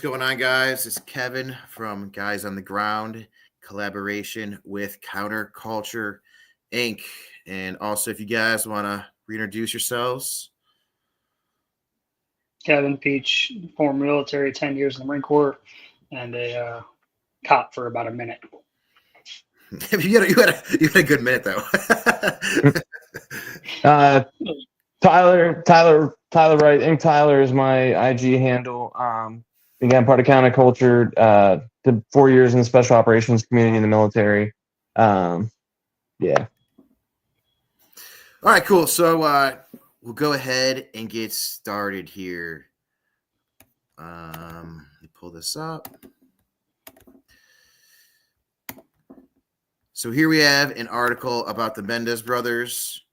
going on, guys? It's Kevin from Guys on the Ground, collaboration with Counterculture Inc. And also, if you guys want to reintroduce yourselves. Kevin Peach, former military, 10 years in the Marine Corps, and a cop for about a minute. you had a good minute though. Tyler Wright. Ink Tyler is my IG handle. Began part of Counterculture. Did 4 years in the special operations community in the military. Yeah. All right, cool. So we'll go ahead and get started here. Let me pull this up. So here we have an article about the Menendez brothers.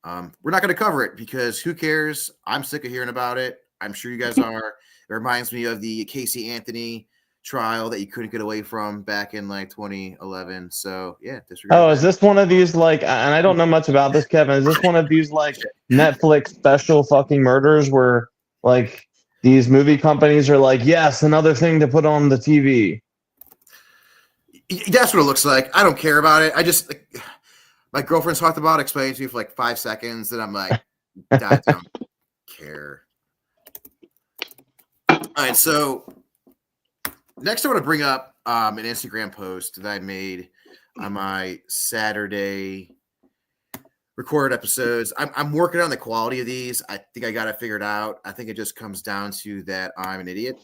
We're not going to cover it because who cares? I'm sick of hearing about it. I'm sure you guys are. It reminds me of the Casey Anthony trial that you couldn't get away from back in like 2011. So yeah. Is this one of these like? And I don't know much about this, Kevin. Is this one of these like Netflix special fucking murders where like these movie companies are like, yes, another thing to put on the TV? That's what it looks like. I don't care about it. I just my girlfriend's talked about it, explaining to me for like 5 seconds, and I'm like, I don't care. All right, so next I want to bring up an Instagram post that I made on my Saturday recorded episodes. I'm working on the quality of these. I think I got it figured out. I think it just comes down to that I'm an idiot.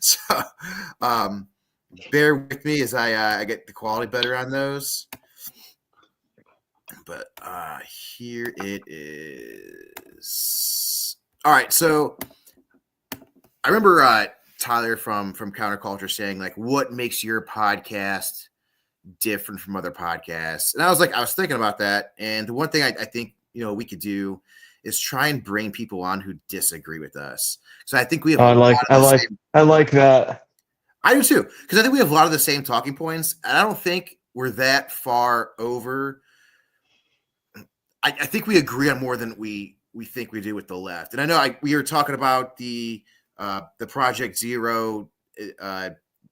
So bear with me as I get the quality better on those. But here it is. All right, so I remember Tyler from Counterculture saying, like, what makes your podcast different from other podcasts? And I was thinking about that. And the one thing I think, we could do is try and bring people on who disagree with us. So I think we have I like that. I do too, because I think we have a lot of the same talking points. And I don't think we're that far over. I think we agree on more than we think we do with the left. And I know we were talking about the Project Zero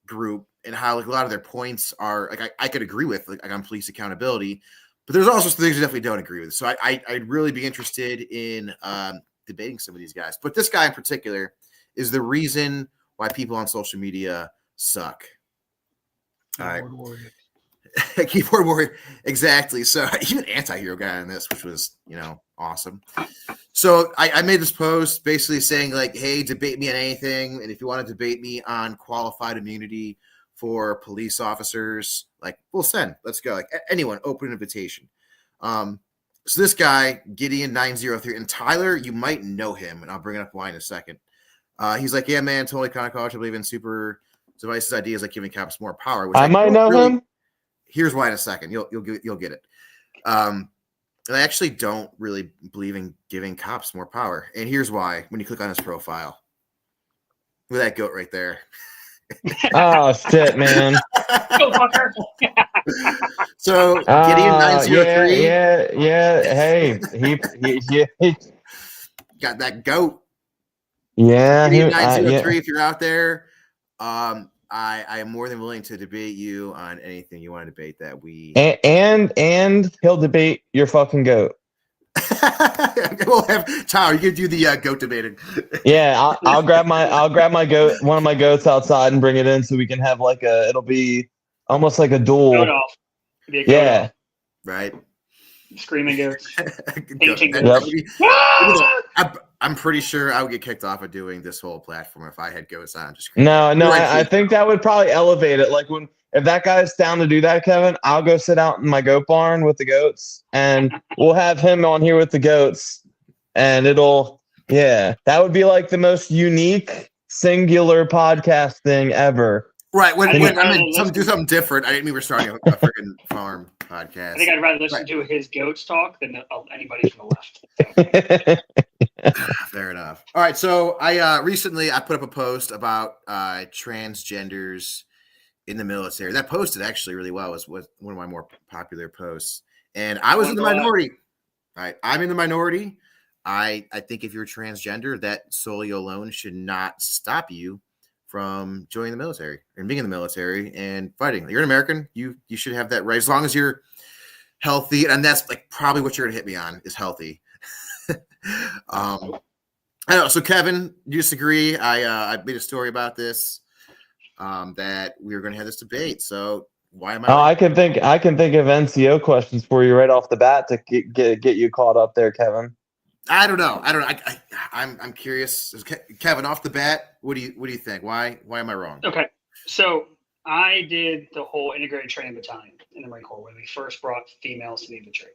group and how like a lot of their points are like I could agree with like on police accountability, but there's also some things I definitely don't agree with. So I'd really be interested in debating some of these guys. But this guy in particular is the reason why people on social media suck. All right. Keyboard warrior, exactly. So even anti-hero guy on this, which was awesome. So I made this post basically saying like, hey, debate me on anything, and if you want to debate me on qualified immunity for police officers, like let's go, like anyone, open invitation. So this guy Gideon 903, and Tyler, you might know him, and I'll bring it up why in a second. He's like, yeah, man, totally Counterculture. I believe in super devices ideas like giving cops more power. Which I might know him. Here's why in a second. You'll get it. And I actually don't really believe in giving cops more power. And here's why. When you click on his profile, look at that goat right there. Oh shit, man! Go fucker. So Gideon 903. Yeah. Hey, he got that goat. Yeah, Gideon 903. If you're out there, I am more than willing to debate you on anything you want to debate that we and he'll debate your fucking goat. We'll have Tyler. You can do the goat debating. Yeah, I'll grab my goat, one of my goats outside, and bring it in so we can have like it'll be almost like a duel. Goat off. Yeah, right. Screaming goats. I'm pretty sure I would get kicked off of doing this whole platform if I had goats on. I think that would probably elevate it. Like if that guy's down to do that, Kevin, I'll go sit out in my goat barn with the goats, and we'll have him on here with the goats, and that would be like the most unique, singular podcast thing ever. Right. When I mean do something different, I didn't mean we're starting a freaking farm podcast. I think I'd rather listen to his goats talk than anybody from the left. Fair enough. All right. So I recently put up a post about transgenders in the military. That posted actually really well. It was one of my more popular posts. And I was in the minority. All right. I'm in the minority. I think if you're transgender, that solely alone should not stop you from joining the military and being in the military and fighting. You're an American. You should have that right as long as you're healthy, and that's like probably what you're gonna hit me on is healthy. I don't know. So Kevin, you disagree? I made a story about this that we were going to have this debate. So why am I? I can think of NCO questions for you right off the bat to get you caught up there, Kevin. I don't know. I'm curious, Kevin. Off the bat, what do you think? Why am I wrong? Okay, so I did the whole integrated training battalion in the Marine Corps when we first brought females to the infantry.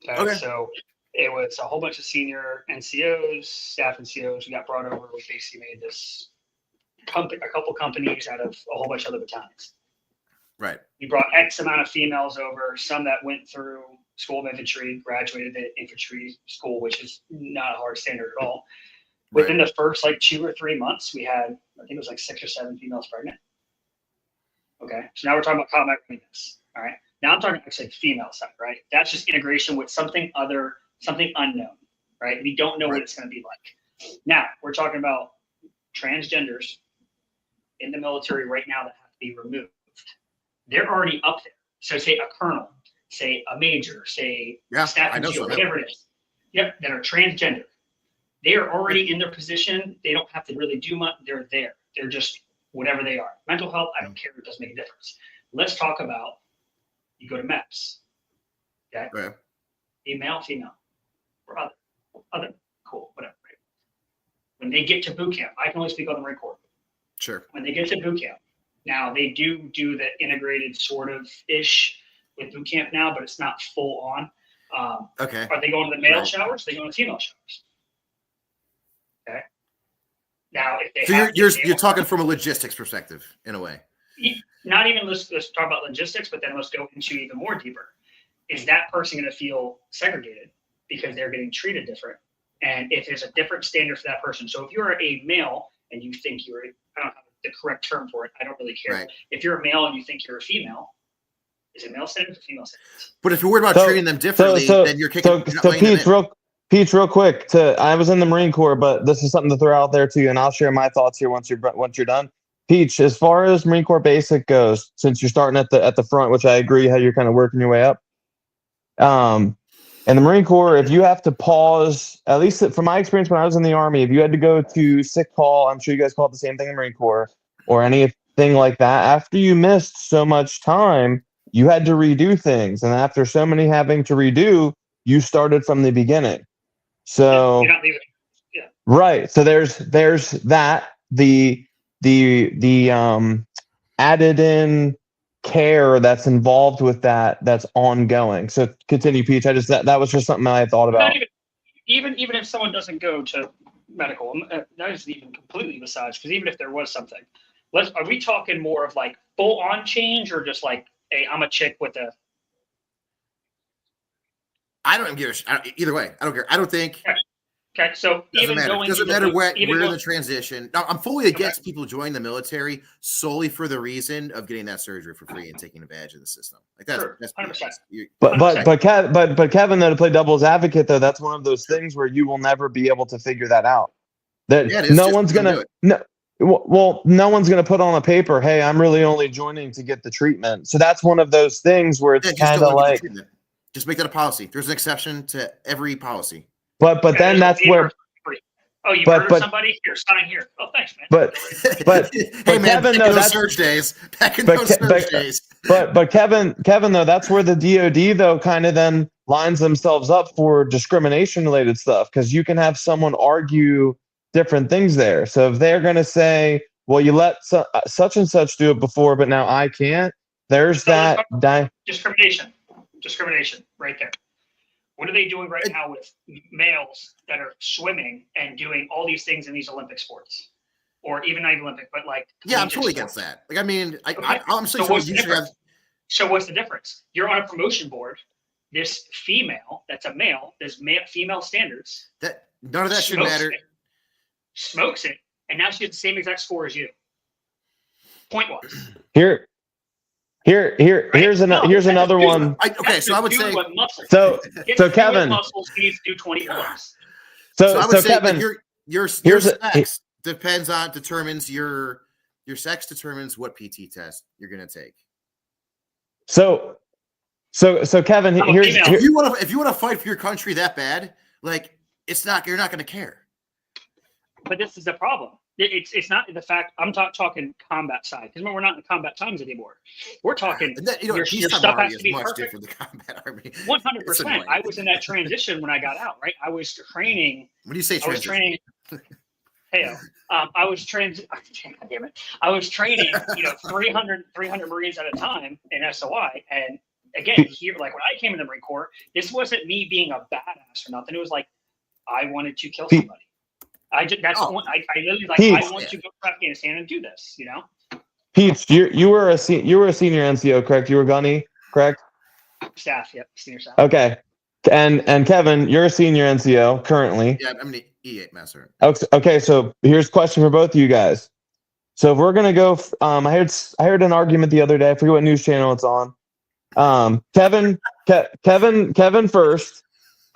Okay. So it was a whole bunch of senior NCOs, staff NCOs. We got brought over. We basically made this company, a couple companies out of a whole bunch of other battalions. Right. We brought X amount of females over, some that went through School of Infantry, graduated at infantry school, which is not a hard standard at all. Within the first 2 or 3 months, we had, I think it was 6 or 7 females pregnant. Okay. So now we're talking about combat readiness. All right. Now I'm talking actually female side, right? That's just integration with something other, something unknown, right? We don't know what it's going to be like. Now we're talking about transgenders in the military right now that have to be removed. They're already up there. So say a colonel, say a major, say staff NCO, whatever it is. Yep, that are transgender. They are already in their position. They don't have to really do much. They're there. They're just whatever they are. Mental health, I don't care. It doesn't make a difference. Let's talk about, you go to MEPS. Okay? Right. Female, or other, cool, whatever. Right? When they get to boot camp, I can only speak on the Marine Corps. Sure. When they get to boot camp, now they do the integrated sort of ish with boot camp now, but it's not full on. Okay. Are they going to the male showers? Are they going to female showers? Okay. Now, if they you're talking from a logistics perspective in a way. Not even let's talk about logistics, but then let's go into even more deeper. Is that person going to feel segregated because they're getting treated different? And if there's a different standard for that person, so if you're a male and you think I don't have the correct term for it, I don't really care. Right. If you're a male and you think you're a female, is it male standards or female standards? But if you're worried about treating them differently, then you're kicking. So Pete, real quick. I was in the Marine Corps, but this is something to throw out there to you, and I'll share my thoughts here once you're done. Peach, as far as Marine Corps basic goes, since you're starting at the front, which I agree how you're kind of working your way up. In the Marine Corps, if you have to pause, at least from my experience when I was in the Army, if you had to go to sick call, I'm sure you guys call it the same thing in the Marine Corps, or anything like that, after you missed so much time, you had to redo things. And after so many having to redo, you started from the beginning. So, you're not leaving. Yeah. Right. So there's that, the added in care that's involved with that's ongoing. So continue, Peach. That was just something I thought about. Even if someone doesn't go to medical, that is even completely besides, because even if there was something, are we talking more of full on change, or just hey, I'm a chick with a. I don't give a shit. Either way, I don't care. I don't think. Okay, so doesn't matter where in the transition. Now, I'm fully against people joining the military solely for the reason of getting that surgery for free and taking advantage of the system. That's 100%. But Kevin, though, to play devil's advocate, though, that's one of those things where you will never be able to figure that out. No one's gonna put on a paper, hey, I'm really only joining to get the treatment. So that's one of those things where it's kind of like, just make that a policy. There's an exception to every policy. But then that's where. Oh, you murdered somebody? Here, sign here. Oh, thanks, man. But hey, man, Kevin, back in those surge days. But Kevin, though, that's where the DoD though kind of then lines themselves up for discrimination related stuff, because you can have someone argue different things there. So if they're going to say, well, you let such and such do it before, but now I can't. There's discrimination right there. What are they doing right now with males that are swimming and doing all these things in these Olympic sports, or even not Olympic, but yeah, I'm totally against that. I'm so you should have. So what's the difference? You're on a promotion board. This female, that's a male. There's female standards. That none of that should matter. Smokes it, and now she has the same exact score as you. Point wise. Here's another one. So I would say. So Kevin. Muscles needs to do 20 points. So I would say Kevin, your sex determines your Your sex determines what PT test you're going to take. So Kevin, I'm a here's female. If you want to fight for your country that bad, like you're not going to care. But this is the problem. It's not the fact. I'm talking combat side, because we're not in the combat times anymore. We're talking your stuff has to be perfect. Different than combat army. 100%. I was in that transition when I got out. Right, I was training. When do you say I was transition? training. I was damn it. I was training, 300 Marines at a time in SOI. And again, here, like when I came in the Marine Corps, this wasn't me being a badass or nothing. It was like, I wanted to kill somebody. I literally like, I want to go to Afghanistan and do this, Peach, you were a senior NCO, correct? You were gunny, correct? Staff, yep, senior staff. Okay. And Kevin, you're a senior NCO currently. Yeah, I'm an E8 master. Okay, so here's a question for both of you guys. So if we're gonna go, I heard an argument the other day. I forget what news channel it's on. Kevin first.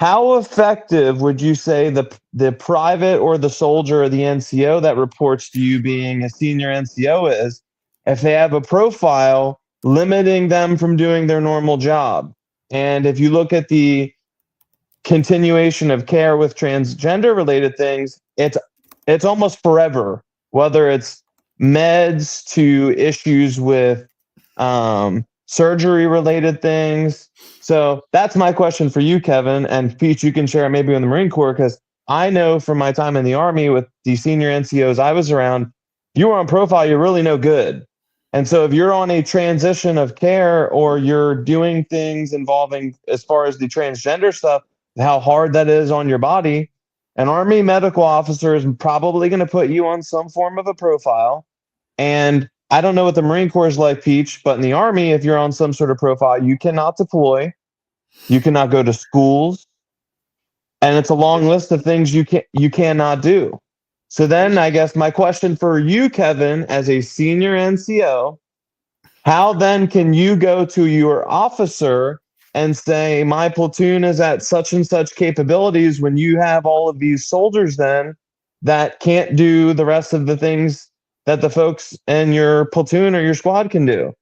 How effective would you say the private or the soldier or the NCO that reports to you being a senior NCO is, if they have a profile limiting them from doing their normal job? And if you look at the continuation of care with transgender related things, it's almost forever, whether it's meds to issues with surgery related things. So that's my question for you, Kevin. And Pete, you can share it maybe in the Marine Corps, because I know from my time in the Army with the senior NCOs I was around, you were on profile, you're really no good. And so if you're on a transition of care, or you're doing things involving, as far as the transgender stuff, how hard that is on your body, an Army medical officer is probably going to put you on some form of a profile. And I don't know what the Marine Corps is like, Peach, but in the Army, if you're on some sort of profile, you cannot deploy, you cannot go to schools, and it's a long list of things you cannot do. So then I guess my question for you, Kevin, as a senior NCO, how then can you go to your officer and say, my platoon is at such and such capabilities, when you have all of these soldiers then that can't do the rest of the things that the folks in your platoon or your squad can do?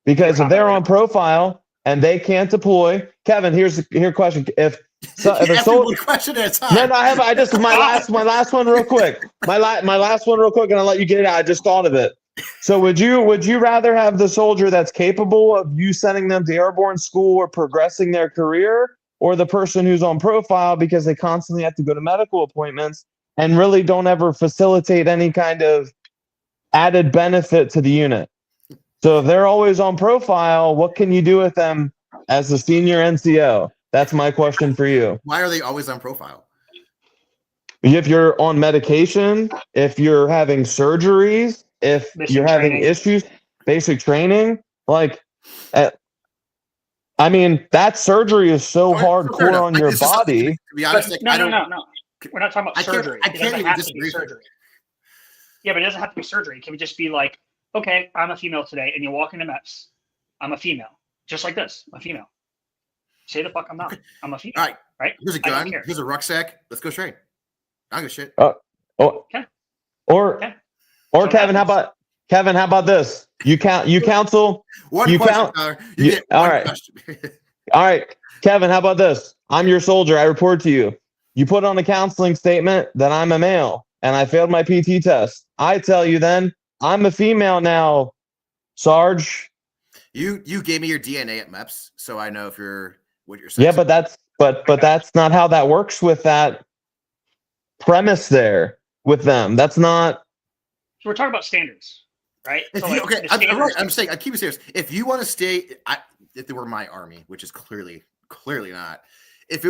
Because if they're on profile and they can't deploy, Kevin, here's a question. If one question at a time. No, I just my last one real quick. My last one real quick, and I'll let you get it out. I just thought of it. So would you rather have the soldier that's capable of you sending them to airborne school or progressing their career, or the person who's on profile because they constantly have to go to medical appointments and really don't ever facilitate any kind of added benefit to the unit? So if they're always on profile, what can you do with them as a senior NCO? That's my question for you. Why are they always on profile? If you're on medication, if you're having surgeries, if you're having issues, basic training, like, I mean, that surgery is so hardcore on your body. To be honest, no. We're not talking about surgery. I can't even disagree. Surgery. Yeah, but it doesn't have to be surgery. It can just be like, okay, I'm a female today, and you walk into MEPS. I'm a female, just like this. I'm a female. Say the fuck I'm not. I'm a female. All right. Right? Here's a gun. Here's a rucksack. Let's go train. I don't give a shit. Okay. Or Kevin, how about this? You counsel. One question, Tyler. You get all one right. question. All right, Kevin, how about this? I'm your soldier. I report to you. You put on a counseling statement that I'm a male and I failed my PT test. I tell you then, I'm a female now, Sarge. You gave me your DNA at MEPS, so I know if you're what you're saying. Yeah, but that's not how that works with that premise there with them. That's not. So we're talking about standards, right? I'm saying, I keep it serious. If you want to stay, if they were my army, which is clearly not. If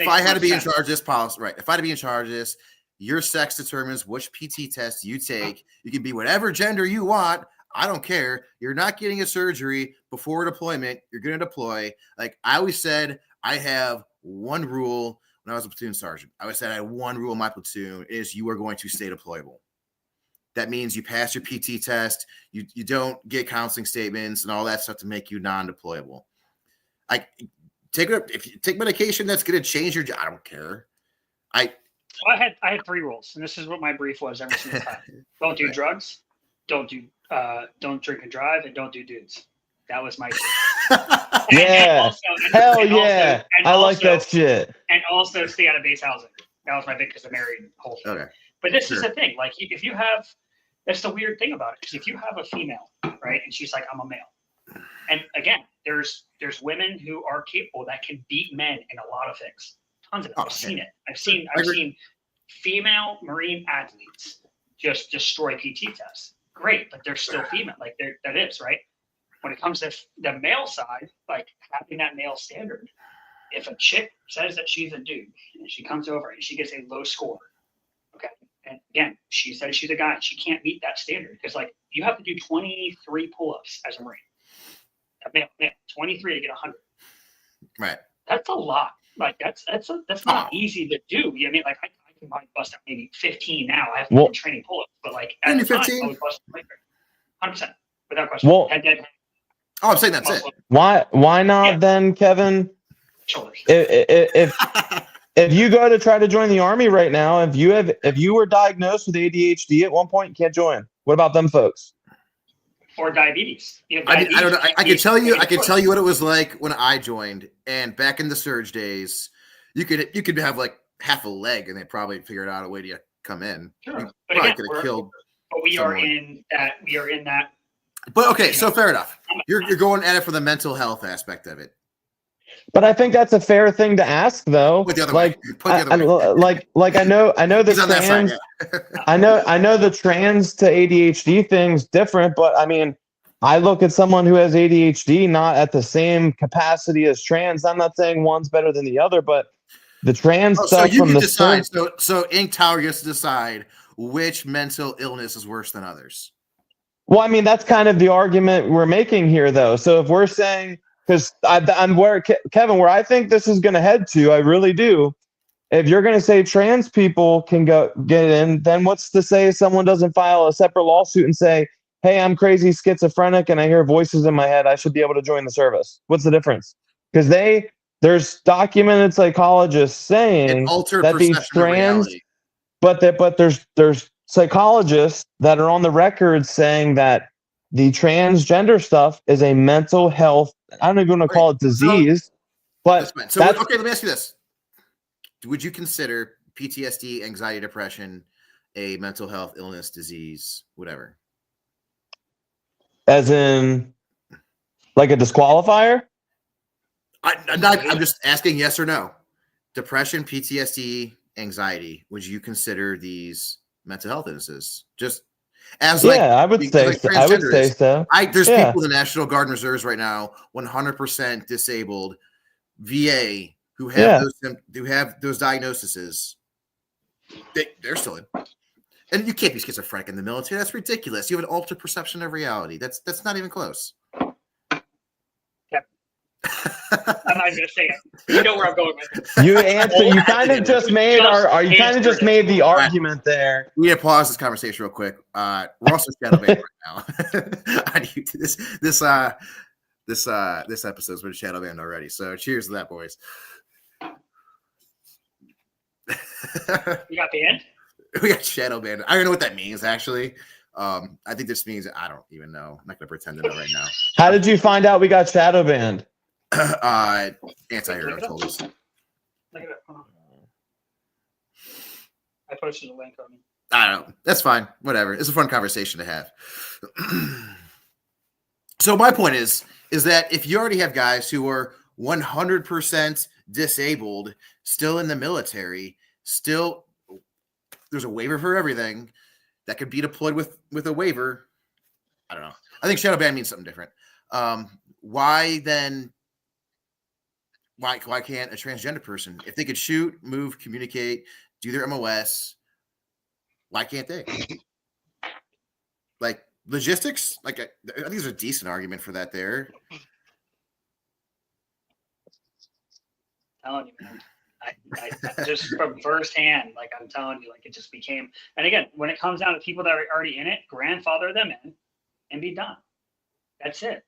I had to be in charge of this policy, right? If I had to be in charge of this, your sex determines which PT test you take. You can be whatever gender you want. I don't care. You're not getting a surgery before deployment. You're going to deploy. Like I always said, I have one rule when I was a platoon sergeant. I always said I had one rule in my platoon is you are going to stay deployable. That means you pass your PT test. You don't get counseling statements and all that stuff to make you non-deployable. If you take medication that's going to change your job, I don't care. I had 3 rules, and this is what my brief was every single time. Don't do drugs. don't drink and drive, and don't do dudes. That was my shit. Yeah. Hell yeah. I like that shit. And also stay out of base housing. That was my big, because I married whole thing. Okay. But this is the thing. Like, if you have, that's the weird thing about it. Because if you have a female, right, and she's like, I'm a male. And again, there's women who are capable that can beat men in a lot of things. Tons of it. I've seen it. I've seen female Marine athletes just destroy PT tests. Great, but they're still female. Like, that is, right? When it comes to the male side, like having that male standard, if a chick says that she's a dude and she comes over and she gets a low score, okay, and again, she says she's a guy, and she can't meet that standard, because like you have to do 23 pull-ups as a Marine. A male, 23 to get 100. Right. That's a lot. Like that's not easy to do. I mean, like I can probably bust out maybe 15 now. I have been training pull-ups, but like at the time, I would bust 100% without question. Well, Oh, I'm saying that's it. Why not then, Kevin? Shoulders. If you go to try to join the Army right now, if you were diagnosed with ADHD at one point, you can't join. What about them folks? Or diabetes. I don't know. I can tell you what it was like when I joined, and back in the surge days, you could have like half a leg, and they probably figured out a way to come in. Sure. You But probably again, could have killed. But we someone. are in that. We are in that. But okay, so fair enough. You're going at it for the mental health aspect of it. But I think that's a fair thing to ask, though. Put the other like, way. like I know the He's on that trans. side, yeah. I know the trans to ADHD thing's different, but I mean, I look at someone who has ADHD not at the same capacity as trans. I'm not saying one's better than the other, but the trans so stuff you from can the decide. So Ink Tower gets to decide which mental illness is worse than others. Well, I mean, that's kind of the argument we're making here, though. So if we're saying, because I'm where Kevin, where I think this is going to head to, I really do. If you're going to say trans people can get in, then what's to say someone doesn't file a separate lawsuit and say, hey, I'm crazy schizophrenic and I hear voices in my head, I should be able to join the service? What's the difference? Because there's documented psychologists saying that these trans, but there's psychologists that are on the record saying that the transgender stuff is a mental health, I don't even want to call it disease, but okay, let me ask you this. Would you consider PTSD, anxiety, depression a mental health illness, disease, whatever? As in like a disqualifier? I'm just asking yes or no. Depression, PTSD, anxiety, would you consider these mental health illnesses? Just as I would say so. I would say so. There's people in the National Guard and Reserves right now, 100% disabled, VA, who have those diagnoses. They're still in. And you can't be schizophrenic in the military. That's ridiculous. You have an altered perception of reality. That's not even close. I'm not going to say it. You know where I'm going with it. You kind of just made the argument there. We gotta pause this conversation real quick. We're also shadow banned right now. On YouTube. This episode's been shadow banned already. So cheers to that, boys. You got banned? We got shadow banned. I don't know what that means actually. I think this means I don't even know. I'm not gonna pretend to know right now. How did you find out we got shadow banned? Anti-hero told us. Look it up. I posted a link on it. I don't know. That's fine. Whatever. It's a fun conversation to have. So my point is that if you already have guys who are 100% disabled, still in the military, still there's a waiver for everything that could be deployed with a waiver. I don't know. I think shadow ban means something different. Why then? Why can't a transgender person, if they could shoot, move, communicate, do their MOS, why can't they? Like logistics, I think there's a decent argument for that there. I'm telling you, man. I just from firsthand, like I'm telling you, like it just became. And again, when it comes down to people that are already in it, grandfather them in and be done. That's it.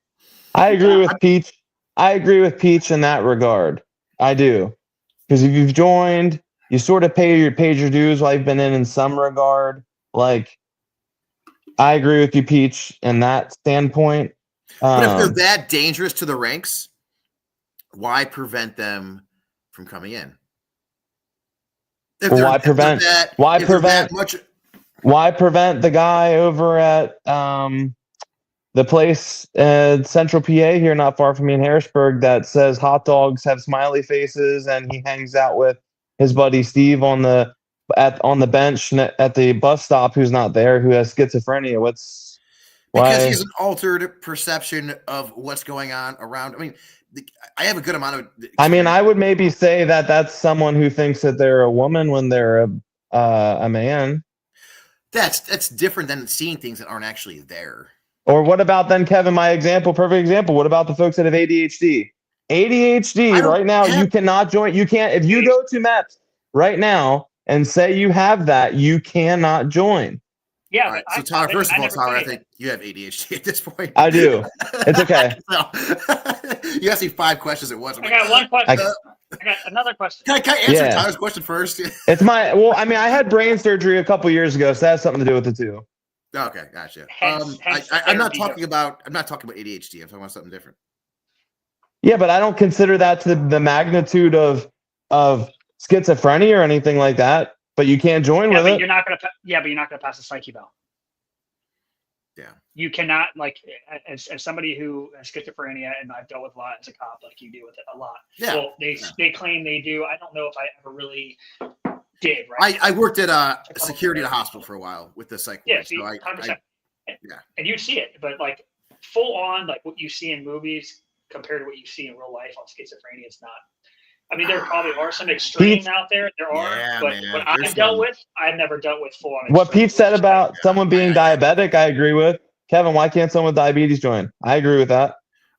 I agree with Peach. I agree with Peach in that regard. I do. Because if you've joined, you sort of paid your dues while you've been in some regard. Like, I agree with you, Peach, in that standpoint. But if they're that dangerous to the ranks, why prevent them from coming in? If Well, they're- why if they're prevent- that- why if they're that prevent- much? Why prevent the guy over at the place in Central PA here, not far from me in Harrisburg, that says hot dogs have smiley faces, and he hangs out with his buddy Steve on the bench at the bus stop, who's not there, who has schizophrenia? Because Why? he has an altered perception of what's going on around. I mean, I have a good amount of. I mean, I would maybe say that that's someone who thinks that they're a woman when they're a man. That's different than seeing things that aren't actually there. Or what about then, Kevin? My example, perfect example. What about the folks that have ADHD? ADHD right now, you cannot join. You can't if you go to MEPS right now and say you have that, you cannot join. Yeah. All right. So Tyler, first of all, Tyler, I think you have ADHD at this point. I do. It's okay. So, you asked me 5 questions at once. I got one question. I got another question. Can I answer Yeah. Tyler's question first? It's I mean, I had brain surgery a couple years ago, so that has something to do with it too. Okay, gotcha. Hence I'm not therapy. talking about ADHD. I'm talking about something different. Yeah, but I don't consider that to the magnitude of schizophrenia or anything like that. But you can't join with But it. you're not gonna pass a psyche eval. Yeah. You cannot, like, as somebody who has schizophrenia, and I've dealt with a lot as a cop, like you deal with it a lot. Yeah. Well, they claim they do. I don't know if I ever really did. Right. I worked at security at a hospital for a while with the psych. Yeah. ward, See, so 100%. yeah. And you see it, but like full on, like what you see in movies compared to what you see in real life on schizophrenia, it's not. I mean, there probably are some extremes out there. There are, Yeah, but man. what There's I've dealt some. with, I've never dealt with full on. What Pete said about someone being I- diabetic, I agree with. Kevin, why can't someone with diabetes join? I agree with that.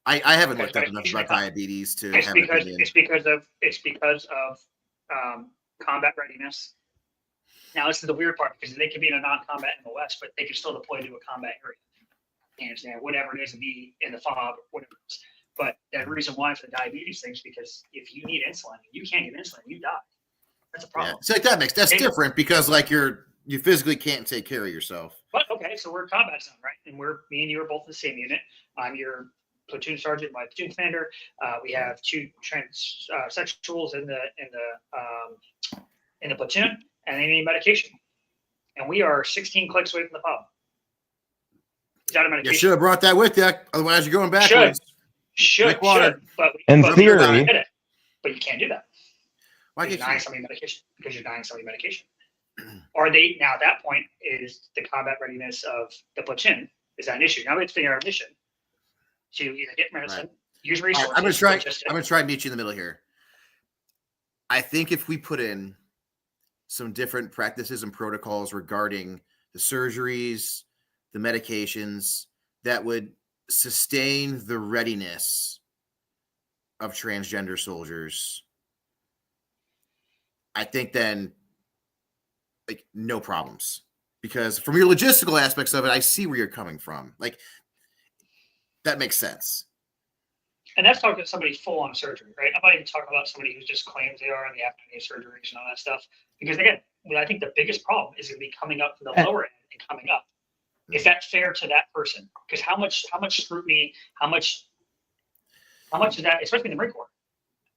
I haven't looked up enough about diabetes to It's have an because opinion. it's because of combat readiness. Now, this is the weird part because they could be in a non-combat in the West, but they can still deploy to a combat area. Afghanistan, whatever it is, and be in the FOB, whatever it is. But the reason why for the diabetes thing is because if you need insulin, you can't get insulin, you die. That's a Yeah. problem. So like that's different because like you physically can't take care of yourself. But okay, so we're a combat zone, right? And me and you are both in the same unit. I'm your platoon sergeant, my platoon commander. We have 2 transsexuals in the platoon, and they need medication. And we are 16 clicks away from the pub. Is that a You medication? should have brought that with you. Otherwise, you're going backwards. Should, but In but theory. but you can't do that. Why You're can't denying you? somebody medication because you're denying somebody medication. Or they now at that point is the combat readiness of the platoon is that an issue? Now we have to figure out a mission to either get medicine, use All right, resources. I'm gonna try. or just- I'm gonna try and meet you in the middle here. I think if we put in some different practices and protocols regarding the surgeries, the medications, that would sustain the readiness of transgender soldiers, I think then like no problems. Because from your logistical aspects of it, I see where you're coming from. Like that makes sense. And that's talking to somebody full on surgery, right? I'm not even talking about somebody who just claims they are and they have to need surgeries and all that stuff. Because again, I think the biggest problem is going to be coming up from the lower end and coming up. Is that fair to that person? Because how much scrutiny, how much is that, especially in the Marine Corps?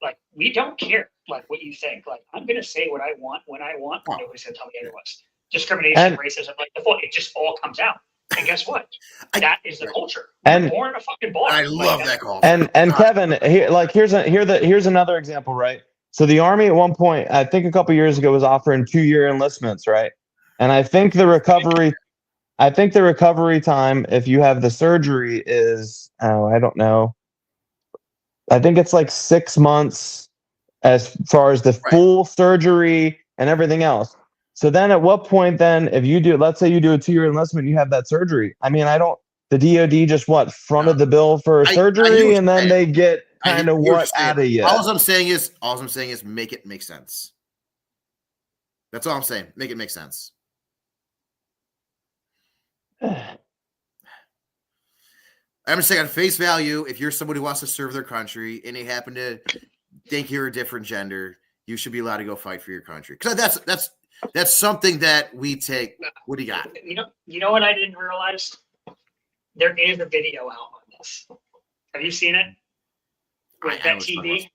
Like, we don't care like what you think. Like, I'm gonna say what I want when I want. Nobody's gonna tell me otherwise. Discrimination, racism, like the full, it just all comes out. And guess what? That is the culture. And- We're born a fucking bar. I Like, love that's- that call. And Kevin, here's another example, right? So the Army at one point, I think a couple years ago, was offering 2-year enlistments, right? And I think the recovery time, if you have the surgery, is I don't know. I think it's like 6 months as far as the full surgery and everything else. So then at what point then, if you do, let's say you do a 2-year enlistment, you have that surgery. I mean, the DOD just fronted the bill for surgery and then they get kind of what out of you. All I'm saying is make it make sense. That's all I'm saying. Make it make sense. I'm just saying on face value, if you're somebody who wants to serve their country and they happen to think you're a different gender, you should be allowed to go fight for your country. Because That's something that we take. What do you got? You know what I didn't realize? There is a video out on this. Have you seen it? With I Vet was TV.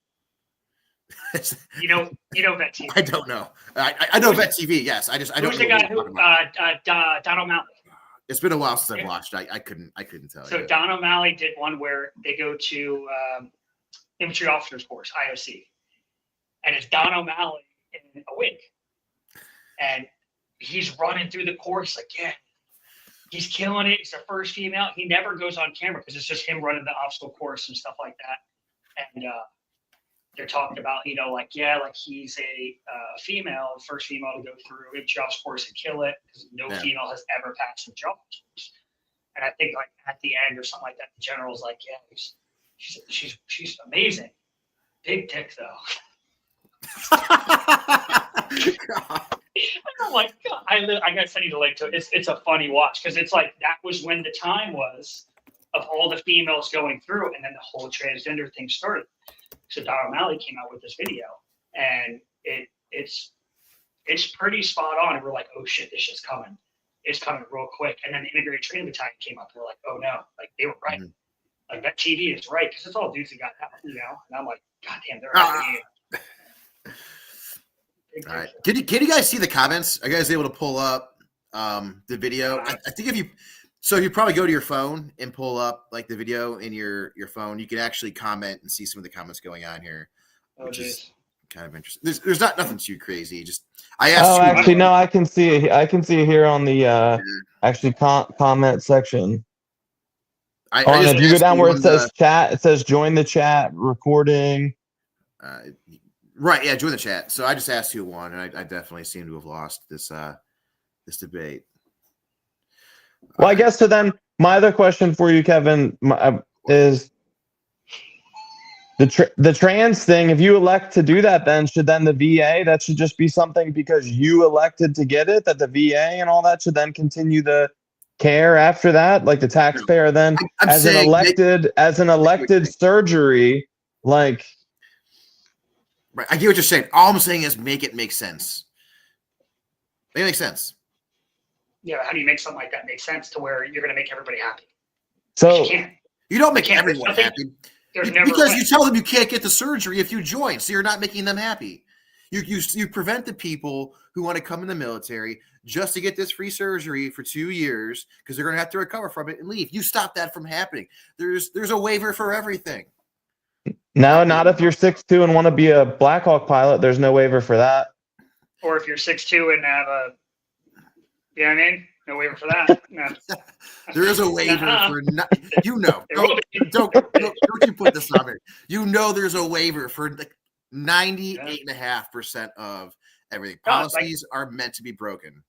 You know Vet TV. I don't know. I know Vet TV. Yes, I don't. Who's the know guy who Don O'Malley? It's been a while since I've watched. I couldn't tell you. So Don O'Malley did one where they go to infantry officers course, IOC, and it's Don O'Malley in a wig, and he's running through the course like, yeah, he's killing it. He's the first female. He never goes on camera because it's just him running the obstacle course and stuff like that. And they're talking about, like he's a female, the first female to go through infantry officer course and kill it because no female has ever passed the job course. And I think like at the end or something like that, the general's like, yeah, she's amazing. Big dick though. I'm like, God, I gotta send you the link to it. It's a funny watch because it's like that was when the time was of all the females going through, and then the whole transgender thing started. So Don O'Malley came out with this video, and it's pretty spot on. And we're like, oh shit, this shit's coming. It's coming real quick. And then the integrated training battalion came up. They're like, oh no, like they were right. Mm-hmm. Like that TV is right because it's all dudes that got out, And I'm like, God damn, they're all right. Can you guys see the comments? Are you guys able to pull up the video? I think if you probably go to your phone and pull up like the video in your phone, you can actually comment and see some of the comments going on here, which is kind of interesting. There's nothing too crazy. Just I asked. Oh, actually, no, I can see it. I can see it here on the actually comment section. If you go down where it says chat, it says join the chat recording. Right, yeah, join the chat. So I just asked who won, and I definitely seem to have lost this debate. Well, I guess so. Then my other question for you, Kevin, is the trans thing. If you elect to do that, then the VA that should just be something because you elected to get it. That the VA and all that should then continue the care after that, like the taxpayer then as an elected surgery, like. Right, I get what you're saying. All I'm saying is make it make sense. Make it make sense. Yeah, how do you make something like that make sense to where you're going to make everybody happy? So you don't make everyone happy because you tell them you can't get the surgery if you join, so you're not making them happy. You prevent the people who want to come in the military just to get this free surgery for 2 years because they're going to have to recover from it and leave. You stop that from happening. There's a waiver for everything. No, not if you're 6'2" and want to be a Black Hawk pilot. There's no waiver for that. Or if you're 6'2" and have a, you know what I mean? No waiver for that. No. There is a waiver for, don't you put this on there. There's a waiver for like 98.5% of everything. Policies are meant to be broken.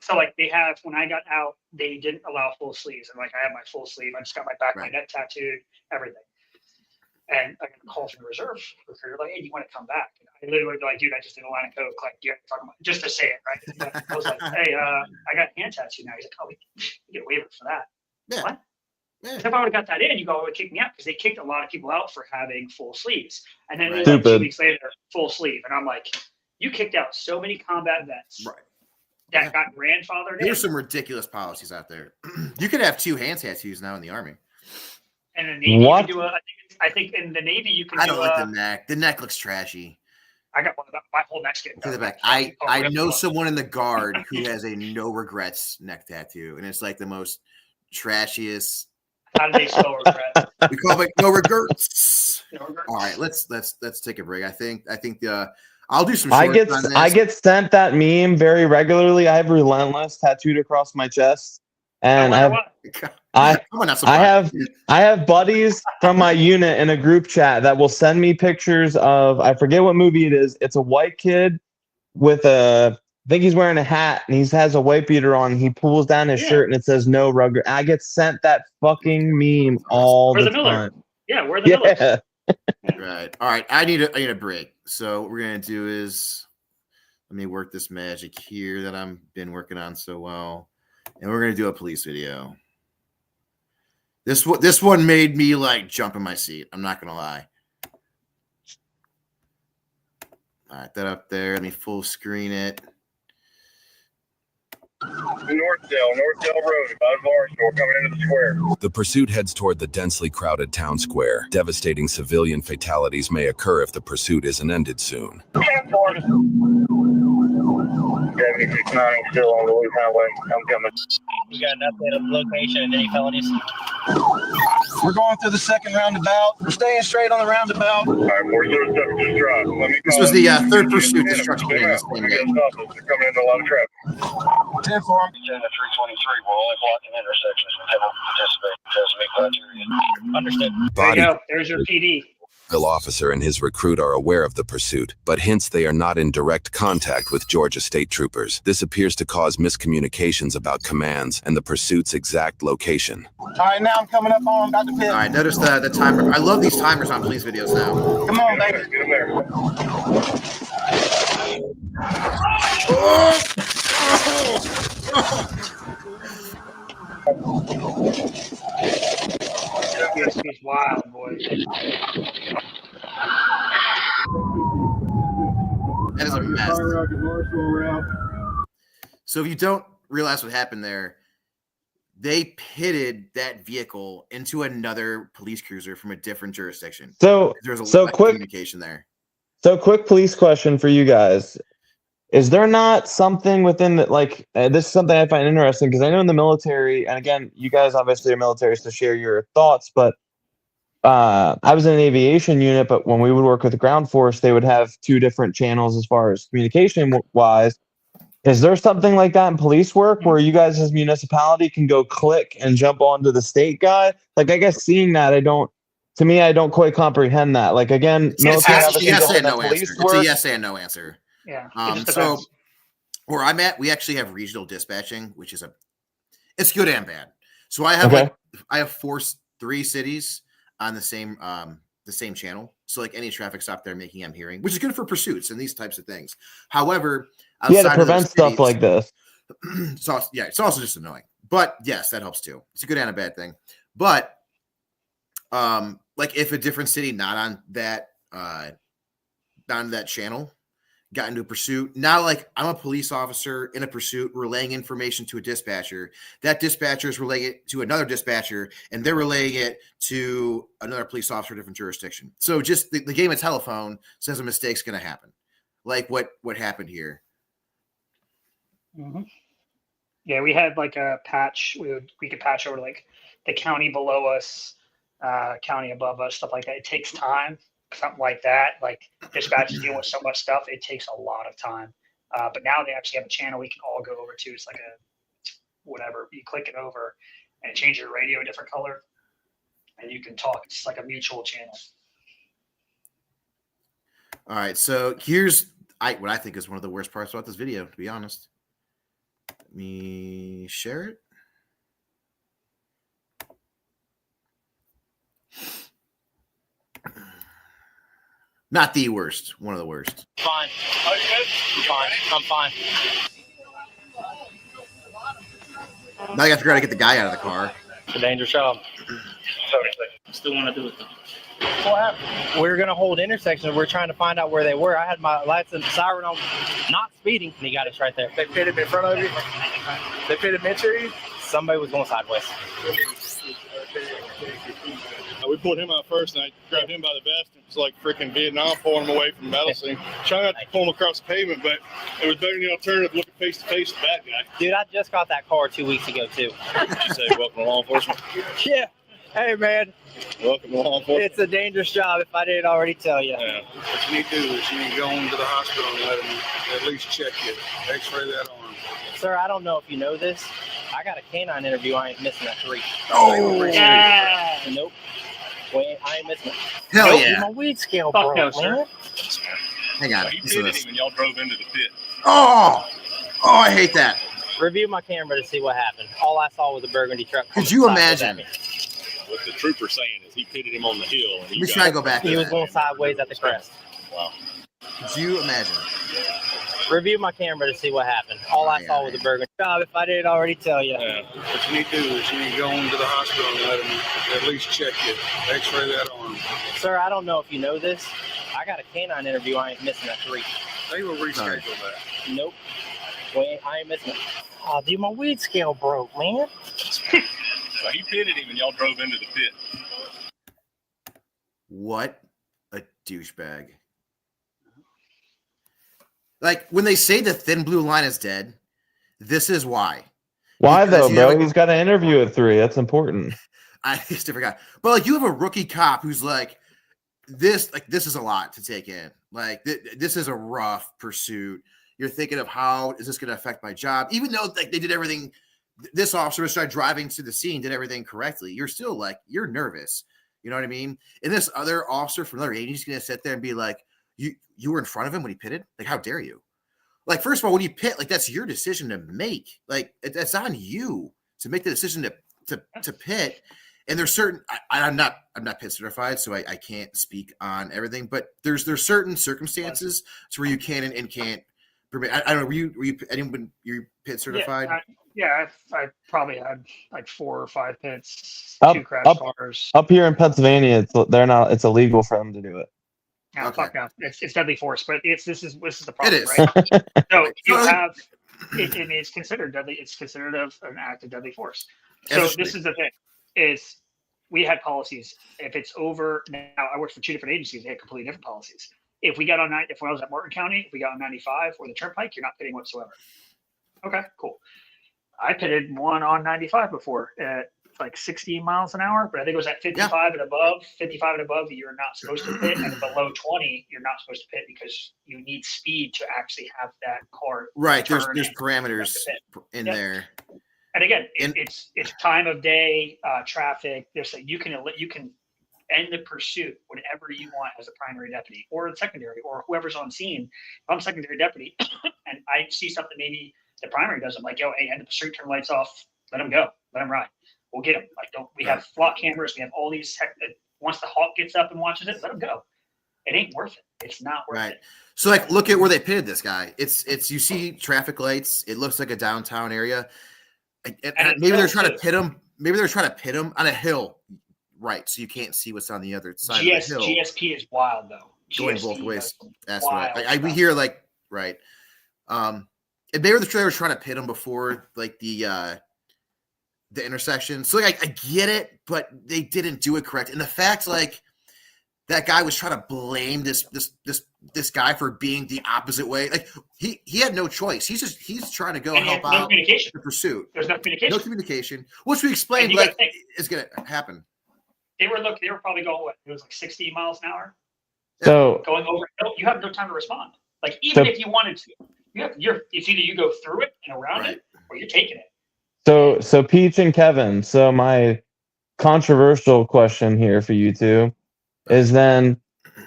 So like they have, when I got out, they didn't allow full sleeves. And like I have my full sleeve. I just got my back, my neck tattooed, everything. And I got a call from the reserve recruiter, like, hey, do you want to come back? And I literally be like, dude, I just did a line of coke. Like, you have to talk about just to say it, right? I was like, hey, I got a hand tattoo now. He's like, oh, we get a waiver for that. Yeah. What? Yeah. If I would have got that in, you guys would kick me out because they kicked a lot of people out for having full sleeves. And then like 2 weeks later, full sleeve. And I'm like, you kicked out so many combat vets that got grandfathered in. There's some ridiculous policies out there. You could have 2 hand tattoos now in the Army. And in the Navy, you can do I think in the Navy you can. I don't like the neck. The neck looks trashy. I got one of my whole neck's getting done. To the back. I know someone in the Guard who has a no regrets neck tattoo, and it's like the most trashiest. How do they spell regret? We call it no regrets. No regrets. All right, let's take a break. I think I'll do some. I get sent that meme very regularly. I have Relentless tattooed across my chest. And I have buddies from my unit in a group chat that will send me pictures of, I forget what movie it is. It's a white kid with I think he's wearing a hat and he has a white beater on. He pulls down his shirt and it says no rug. I get sent that fucking meme all the time. Yeah, we're the Millers. Right. All right. I need a break. So what we're gonna do is let me work this magic here that I've been working on so well. And we're gonna do a police video. This one made me like jump in my seat. I'm not gonna lie. All right, that up there. Let me full screen it. Northdale Road, about Barstow, coming into the square. The pursuit heads toward the densely crowded town square. Devastating civilian fatalities may occur if the pursuit isn't ended soon. 7690 still on the loose highway. I'm coming. We got an update of the location and any felonies. We're going through the second roundabout. We're staying straight on the roundabout. All right, we're doing stuff just drive. Let me This call was the it. third pursuit destruction They're in this coming game. into a lot of traffic. 10 for 'em. 10 to 323. We're only blocking intersections. We cannot participate because of criteria. Understood. There you Body go. There's your PD. officer and his recruit are aware of the pursuit, but hints they are not in direct contact with Georgia State Troopers. This appears to cause miscommunications about commands and the pursuit's exact location. All right, now I'm coming up on about the pit. All right, notice the timer. I love these timers on police videos now. Come on, baby. Get him there. He's wild, boy. That is a mess. So if you don't realize what happened there, they pitted that vehicle into another police cruiser from a different jurisdiction. So There's a So lot of quick- communication there. So, quick police question for you guys. Is there not something within the, like, this is something I find interesting because I know in the military, and again, you guys obviously are military, so share your thoughts, but I was in an aviation unit, but when we would work with the ground force, they would have two different channels as far as communication wise. Is there something like that in police work where you guys as municipality can go click and jump onto the state guy? Like, I guess seeing that, I don't quite comprehend that. Like, again, It's military a obviously yes different and than no police answer. It's work. a yes and no answer. Yeah. It just So depends. where I'm at, we actually have regional dispatching, which is it's good and bad. So I have Okay. I have three cities on the same channel. So like any traffic stop they're making, I'm hearing, which is good for pursuits and these types of things. However, Yeah, to outside of those prevent stuff cities- like this. so yeah, it's also just annoying. But yes, that helps too. It's a good and a bad thing. But like if a different city not on that channel got into a pursuit, now like I'm a police officer in a pursuit relaying information to a dispatcher. That dispatcher is relaying it to another dispatcher, and they're relaying it to another police officer in a different jurisdiction. So just the game of telephone says a mistake's going to happen, like what happened here. Mhm. Yeah, we had like a patch. We could patch over like the county below us, county above us, stuff like that. It takes time, something like that. Like dispatchers deal with so much stuff, it takes a lot of time. But now they actually have a channel we can all go over to. It's like a whatever. You click it over and it changes your radio a different color, and you can talk. It's like a mutual channel. All right, so here's what I think is one of the worst parts about this video, to be honest. Let me share it. Not the worst, one of the worst. Fine. Are you good? Fine. I'm fine. Now you have to try to get the guy out of the car. It's a dangerous job. Still want to do it though. What happened? We were going to hold intersections. We're trying to find out where they were. I had my lights and siren on, not speeding, and he got us right there. They pitted in front of you? They pitted into you? Somebody was going sideways. We pulled him out first, and I grabbed him by the vest. It was like freaking Vietnam pulling him away from Madison. Trying not to pull him across the pavement, but it was better than the alternative, looking face to face with that guy. Dude, I just got that car 2 weeks ago, too. You say, welcome to law enforcement. Yeah. Hey, man. Welcome to law enforcement. It's a dangerous job if I didn't already tell you. Yeah. What you need to do is you need to go into the hospital and let them at least check you. X-ray that arm. Sir, I don't know if you know this. I got a canine interview. I ain't missing that 3. Oh, Yeah. Nope. Wait, I ain't missing it. hell Nope, yeah. My weed scale Fuck broke, no, sir. man. Hang on. He Listen to pitted this. him, and y'all drove into the pit. Oh, I hate that. Review my camera to see what happened. All I saw was a burgundy truck. Could coming you sideways imagine? at me. What the trooper's saying is he pitted him on the hill. And Let me try to go back to He was that. going sideways at the crest. Wow. Could you imagine? Review my camera to see what happened. All I saw was a burgundy job if I didn't already tell you. Yeah. What you need to do is you need to go into the hospital and let them at least check you. X-ray that arm. Sir, I don't know if you know this. I got a canine interview. I ain't missing that 3. They will reschedule Sorry. that. Nope. Wait, I ain't missing it. Oh, dude, my weed scale broke, man. So he pitted him, and y'all drove into the pit. What a douchebag. Like, when they say the thin blue line is dead, this is why. Why Because though, you bro? have a- He's got an interview at 3. That's important. I just forgot. But like, you have a rookie cop who's like, this is a lot to take in. Like, this is a rough pursuit. You're thinking of how is this going to affect my job? Even though like they did everything, this officer started driving to the scene, did everything correctly. You're still like, you're nervous. You know what I mean? And this other officer from another agency is going to sit there and be like, you were in front of him when he pitted? Like, how dare you? Like, first of all, when you pit, like, that's your decision to make. Like, that's on you to make the decision to pit. And there's certain, I'm not pit certified, so I can't speak on everything. But there's certain circumstances to where you can and can't permit. I don't know. Were you anyone you pit certified? I probably had like 4 or 5 pits, Up- 2 crash up- cars. Up here in Pennsylvania, it's illegal for them to do it. No, Okay. fuck no. It's deadly force, but this is the problem, is. right? So you So, have it's considered deadly. It's considered an act of deadly force. So As it should this be. is the thing: is we had policies. If it's over now, I worked for 2 different agencies. They had completely different policies. If we got on if when I was at Martin County, if we got on 95 or the Turnpike, you're not pitting whatsoever. Okay, cool. I pitted one on 95 before at like 60 miles an hour, but I think it was at 55 and above. 55 and above, you're not supposed to pit, and below 20, you're not supposed to pit because you need speed to actually have that car. Right. There's turn parameters in Yep. there. And again, And- it's time of day, traffic. There's you can end the pursuit whenever you want as a primary deputy or a secondary or whoever's on scene. If I'm secondary deputy and I see something maybe the primary does, I'm like, yo, hey, end the pursuit, turn the lights off, let him go, let him ride. We'll get him. Like, we have flock cameras, we have all these once the hawk gets up and watches it, let him go. It ain't worth it. It's not worth Right. it. So like, look at where they pitted this guy. It's you see traffic lights. It looks like a downtown area. And maybe they're trying to pit him. Maybe they're trying to pit him on a hill, right? So you can't see what's on the other side of the hill. GSP is wild though. Going GSP both ways. is That's what wild we stuff. hear. Like, right. And maybe they were trying to pit him before like the intersection. So like I get it, but they didn't do it correct. And the fact like that guy was trying to blame this guy for being the opposite way. Like he had no choice. He's trying to go And help there's no out communication. the pursuit. There's no communication. No communication, which we explained And you gotta like think- is going to happen. They were probably going what? It was like 60 miles an hour So going over. You have no time to respond. Like even if you wanted to, it's either you go through it and around Right. it, or you're taking it. So Peach and Kevin. So my controversial question here for you two is then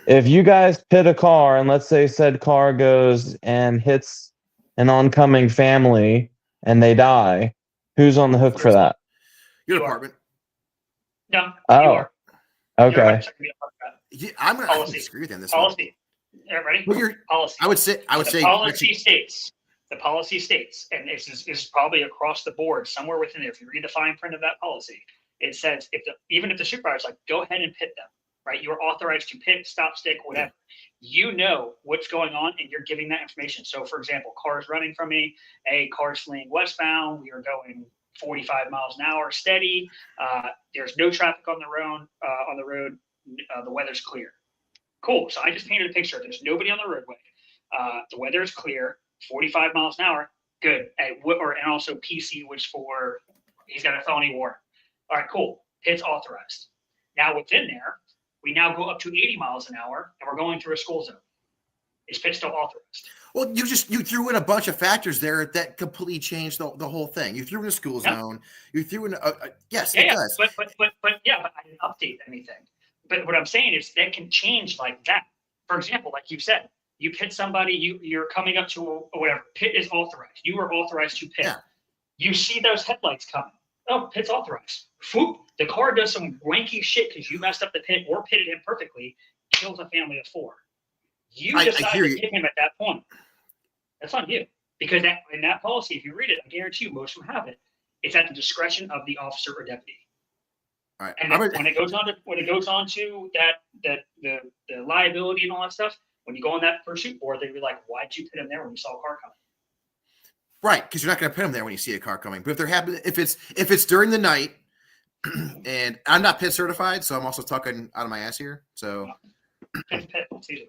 if you guys pit a car and let's say said car goes and hits an oncoming family and they die, who's on the hook for that? Your You are. department. No, you Oh, are. You're okay. 100% gonna fuck that. Yeah, I'm going to Policy. disagree with you on this one. Policy. Yeah, ready? Well, Policy. I would say The policy states, and this is probably across the board somewhere within there. If you read the fine print of that policy, it says even if the supervisor's like, go ahead and pit them, right? You're authorized to pit, stop, stick, whatever. You know what's going on, and you're giving that information. So, for example, cars running from me, a car's fleeing westbound. We are going 45 miles an hour, steady. There's no traffic on the road. The weather's clear. Cool. So I just painted a picture. There's nobody on the roadway. The weather is clear. 45 miles an hour. Good. And also PC, which he's got a felony warrant. All right, cool. Pit's authorized. Now within there, we now go up to 80 miles an hour, and we're going through a school zone. Is pit still authorized? Well, you threw in a bunch of factors there that completely changed the whole thing. You threw in a school Yep. zone. You threw in yes, Yeah, it yeah. does. But I didn't update anything. But what I'm saying is that can change like that. For example, like you said, you pit somebody, you're coming up to whatever. Pit is authorized. You are authorized to pit. Yeah. You see those headlights coming. Oh, pit's authorized. Whoop, the car does some wanky shit because you messed up the pit or pitted him perfectly, kills a family of 4. You I decide hear to you. hit him at that point. That's on you. Because in that policy, if you read it, I guarantee you most of them have it. It's at the discretion of the officer or deputy. All right. And then when it goes on to that the liability and all that stuff, when you go on that pursuit board, they be like, "Why'd you put him there when you saw a car coming?" Right, because you're not going to put them there when you see a car coming. But if it's during the night, and I'm not pit certified, so I'm also talking out of my ass here. So Pit, it's easy.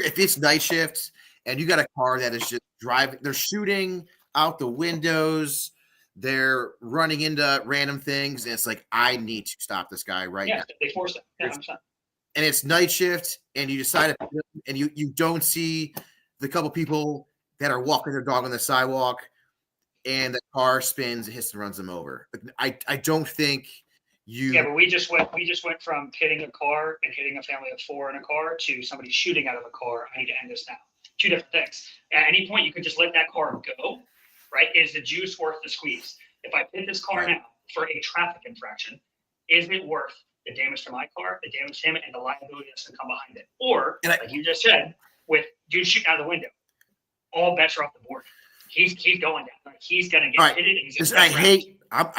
if it's night shifts and you got a car that is just driving, they're shooting out the windows, they're running into random things, and it's like, I need to stop this guy right now. Yeah, they force it. Yeah, 100%. And it's night shift, and you decide to, and you don't see the couple people that are walking their dog on the sidewalk, and the car spins and hits and runs them over. I don't think you. Yeah, but we just went from hitting a car and hitting a family of 4 in a car to somebody shooting out of a car. I need to end this now. 2 different things. At any point, you could just let that car go, right? Is the juice worth the squeeze? If I hit this car now for a traffic infraction, is it worth the damage to my car, the damage to him, and the liability that's going to come behind it? Or, like you just said, with dude shooting out of the window, all bets are off the board. He's going down. Like, he's going to get hit. And he's I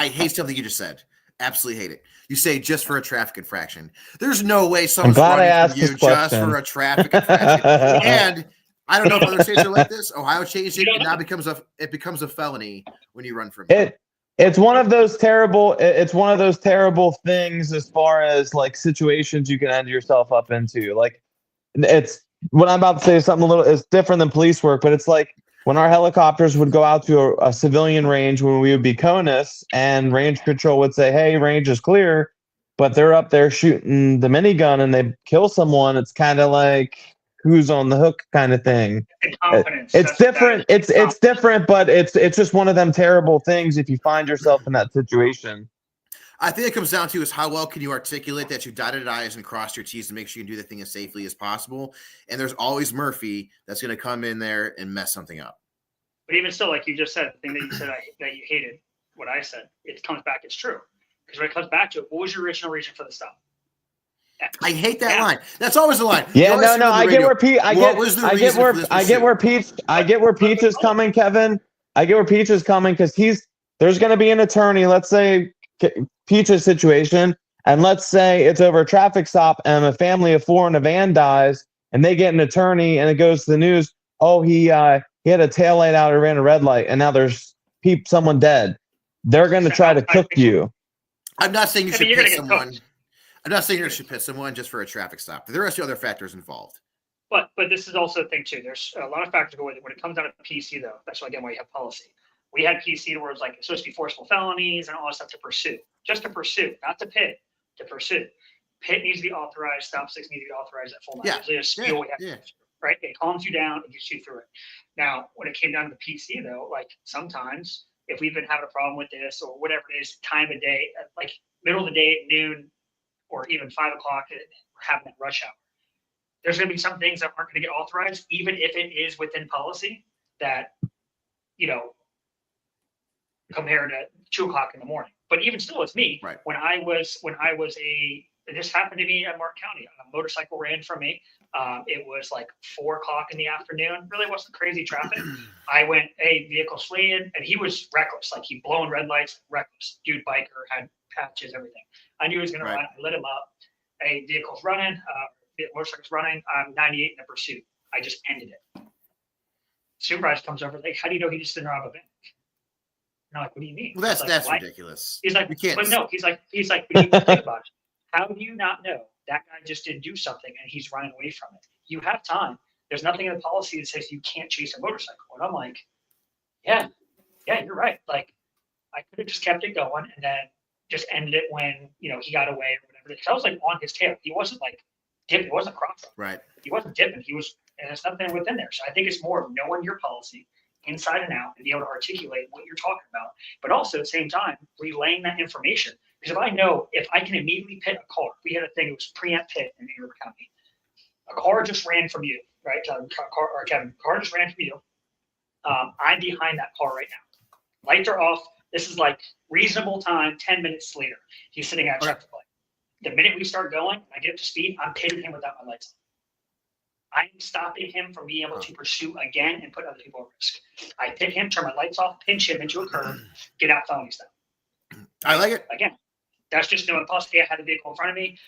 hate something you just said. Absolutely hate it. You say just for a traffic infraction. There's no way someone's running from you just for a traffic infraction. And I don't know if other states are like this. Ohio changed it. It now becomes a felony when you run from it. It's one of those terrible. It's one of those terrible things as far as like situations you can end yourself up into. Like it's what I'm about to say is something a little. It's different than police work, but it's like when our helicopters would go out to a civilian range when we would be CONUS, and range control would say, "Hey, range is clear," but they're up there shooting the minigun and they kill someone. It's kind of like who's on the hook kind of thing. It's different. It's different, but it's just one of them terrible things if you find yourself in that situation. I think it comes down to is how well can you articulate that you dotted I's and crossed your T's to make sure you can do the thing as safely as possible. And there's always Murphy that's going to come in there and mess something up. But even still, like you just said, the thing that you said that you hated, what I said, it comes back. It's true. Because when it comes back to it, what was your original reason for the stop? I hate that line. That's always the line. Yeah, no. I get where Peach is coming, Kevin. I get where Peach is coming because there's going to be an attorney. Let's say Peach's situation, and let's say it's over a traffic stop, and a family of 4 in a van dies, and they get an attorney, and it goes to the news. Oh, he had a taillight out or ran a red light, and now there's someone dead. They're going to try to cook you. I'm not saying you should pit someone. I'm not saying you should pit someone just for a traffic stop. There are still other factors involved. But this is also a thing too. There's a lot of factors go with it. When it comes down to PC, though, that's why again why you have policy. We had PC where it's like it's supposed to be forcible felonies and all that stuff to pursue, just to pursue, not to pit, to pursue. Pit needs to be authorized. Stop 6 needs to be authorized at full night. Right? It calms you down and gets you through it. Now, when it came down to the PC, though, like sometimes if we've been having a problem with this or whatever it is, time of day, like middle of the day at noon or even 5 o'clock, we're having that rush hour. There's going to be some things that aren't going to get authorized, even if it is within policy that, compared to 2 o'clock in the morning. But even still, it's me. Right. When I was this happened to me at Mark County. A motorcycle ran from me. It was like 4 o'clock in the afternoon. Really wasn't crazy traffic. I went, vehicle fleeing, and he was reckless. Like he blowing red lights, reckless. Dude, biker, had patches, everything. I knew he was going to run. I lit him up. Vehicle's running. Motorcycle's running. I'm 98 in the pursuit. I just ended it. Supervisor comes over, like, how do you know he just didn't rob a bank? And I'm like, what do you mean? Well, that's ridiculous. He's like, you can't. But no, he's like, but you think about it. How do you not know that guy just didn't do something and he's running away from it? You have time. There's nothing in the policy that says you can't chase a motorcycle. And I'm like, yeah, you're right. Like, I could have just kept it going and then just ended it when he got away or whatever. Because I was like on his tail. He wasn't like dipping. He wasn't crossing. Right. He wasn't dipping. He was, and there's nothing within there. So I think it's more of knowing your policy inside and out and be able to articulate what you're talking about, but also at the same time relaying that information. Because if I can immediately pit a car, we had a thing, it was preempt pit in New York County. A car just ran from you, right? Kevin, car just ran from you. I'm behind that car right now. Lights are off. This is like reasonable time, 10 minutes later. He's sitting at a traffic light. The minute we start going, I get up to speed, I'm pitting him without my lights on. I'm stopping him from being able to pursue again and put other people at risk. I pit him, turn my lights off, pinch him into a curve, get out felony style. I like it. Again, that's just knowing policy. I had a vehicle in front of me.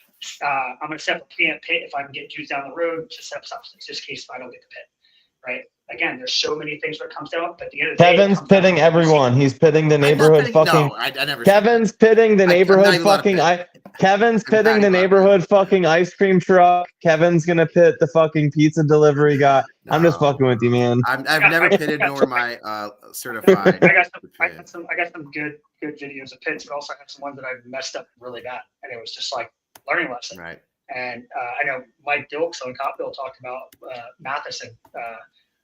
I'm going to set up a preempt pit if I can get dudes down the road to set up substance, just in case if I don't get the pit. right? Again, there's so many things that comes down, but at the end of the day, it Kevin's comes down pitting to everyone. He's pitting the I'm not neighborhood pitting- fucking. No, I never. said Kevin's pitting the I'm not neighborhood even allowed to fucking. pit. Kevin's I'm pitting not the even allowed to neighborhood fucking ice cream truck. Kevin's gonna pit the fucking pizza delivery guy. I'm just No. fucking with you, man. I've Yeah, never I- pitted, I- nor am I certified. I got to some, pit. I got some good videos of pits, but also I have some ones that I've messed up really bad, and it was just like learning lesson. Right. And I know Mike Dilks on Copville talked about Matheson,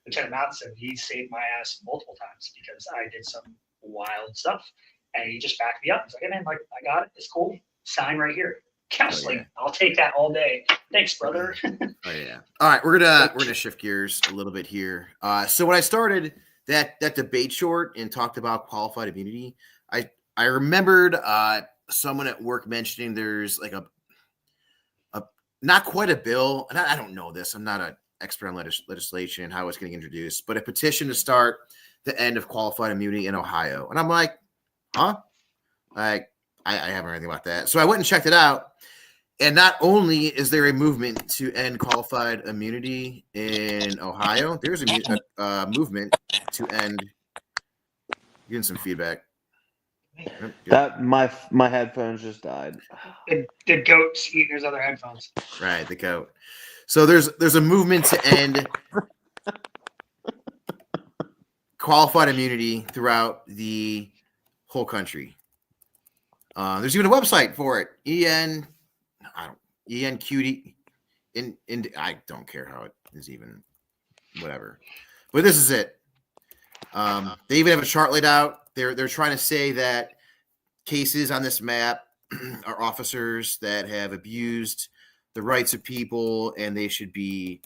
Lieutenant Matheson. He saved my ass multiple times because I did some wild stuff, and he just backed me up. He's like, "Hey man, like I got it. It's cool. Sign right here. Counseling. yeah. I'll take that all day. Thanks, brother." Oh yeah. All right, we're gonna shift gears a little bit here. So when I started that debate short and talked about qualified immunity, I remembered someone at work mentioning there's like a not quite a bill, and I don't know this. I'm not an expert on legislation, how it's getting introduced, but a petition to start the end of qualified immunity in Ohio. And I'm like, huh? Like, I haven't heard anything about that. So I went and checked it out. And not only is there a movement to end qualified immunity in Ohio, there's a movement to end. Getting some feedback. Yep, good. That my headphones just died. The goat's eating his other headphones. Right, the goat. So there's a movement to end qualified immunity throughout the whole country. There's even a website for it. ENQD. I don't care how it is even, whatever. But this is it. They even have a chart laid out. They're trying to say that cases on this map are officers that have abused the rights of people, and they should be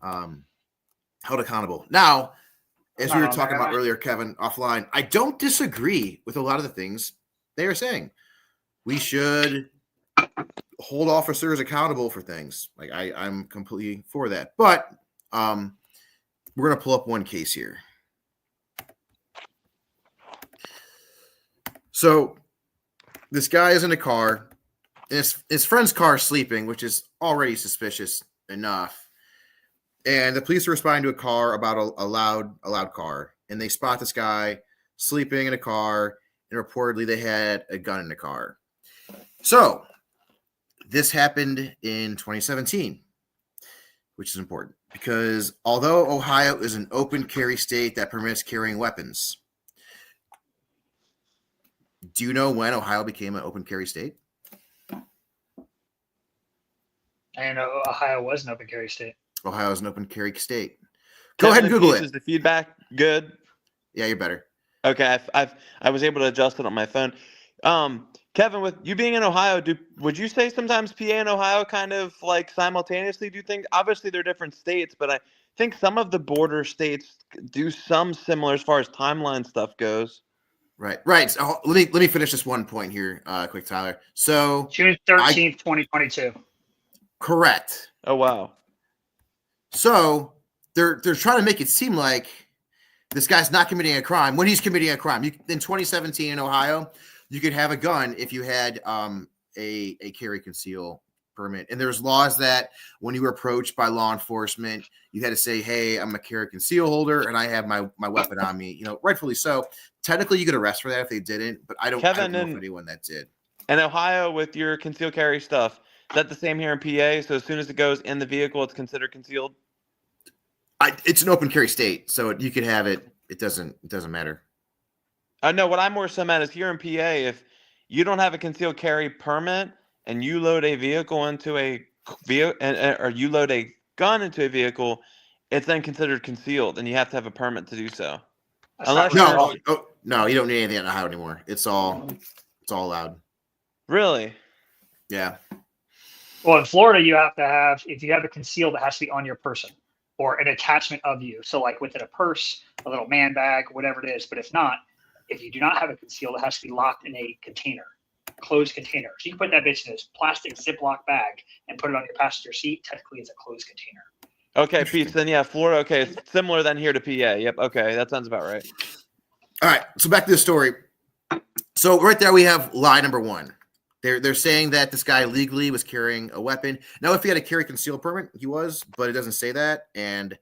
held accountable. Now, as we were talking about earlier, Kevin, offline, I don't disagree with a lot of the things they are saying. We should hold officers accountable for things. Like I'm completely for that. But we're gonna pull up one case here. So this guy is in a car. His friend's car is sleeping, which is already suspicious enough. And the police are responding to a car about a loud car. And they spot this guy sleeping in a car. And reportedly they had a gun in the car. So this happened in 2017, which is important because although Ohio is an open carry state that permits carrying weapons, do you know when Ohio became an open carry state? I know Ohio was an open carry state. Ohio is an open carry state. Go ahead and Google it. Is the feedback good? Yeah, you're better. Okay, I was able to adjust it on my phone. Kevin, with you being in Ohio, would you say sometimes PA and Ohio kind of like simultaneously do things? Obviously, they're different states, but I think some of the border states do some similar as far as timeline stuff goes. Right. So let me finish this one point here, quick, Tyler. So June 13th, 2022. Correct. Oh wow. So they're trying to make it seem like this guy's not committing a crime when he's committing a crime. In 2017 in Ohio, you could have a gun if you had a carry conceal permit. And there's laws that when you were approached by law enforcement, you had to say, "Hey, I'm a carry conceal holder and I have my weapon on me." You know, rightfully so. Technically, you could arrest for that if they didn't, but I don't know if anyone that did. And Ohio, with your concealed carry stuff, is that the same here in PA? So as soon as it goes in the vehicle, it's considered concealed? It's an open carry state, so you can have it. It doesn't matter. No, what I'm more so at is here in PA, if you don't have a concealed carry permit and you load a vehicle into a vehicle, or you load a gun into a vehicle, it's then considered concealed, and you have to have a permit to do so. Unless no, you don't need anything in Ohio anymore. It's all allowed. Really? Yeah. Well, in Florida, you have to have, if you have a concealed, it has to be on your person or an attachment of you. So like within a purse, a little man bag, whatever it is. But if you do not have a concealed, it has to be locked in a container, closed container. So you can put that bitch in this plastic Ziploc bag and put it on your passenger seat. Technically, it's a closed container. Okay, Pete. Then yeah, Florida. Okay, it's similar than here to PA. Yep. Okay, that sounds about right. All right. So back to the story. So right there we have lie number one. They're saying that this guy legally was carrying a weapon. Now, if he had a carry concealed permit, he was, but it doesn't say that. And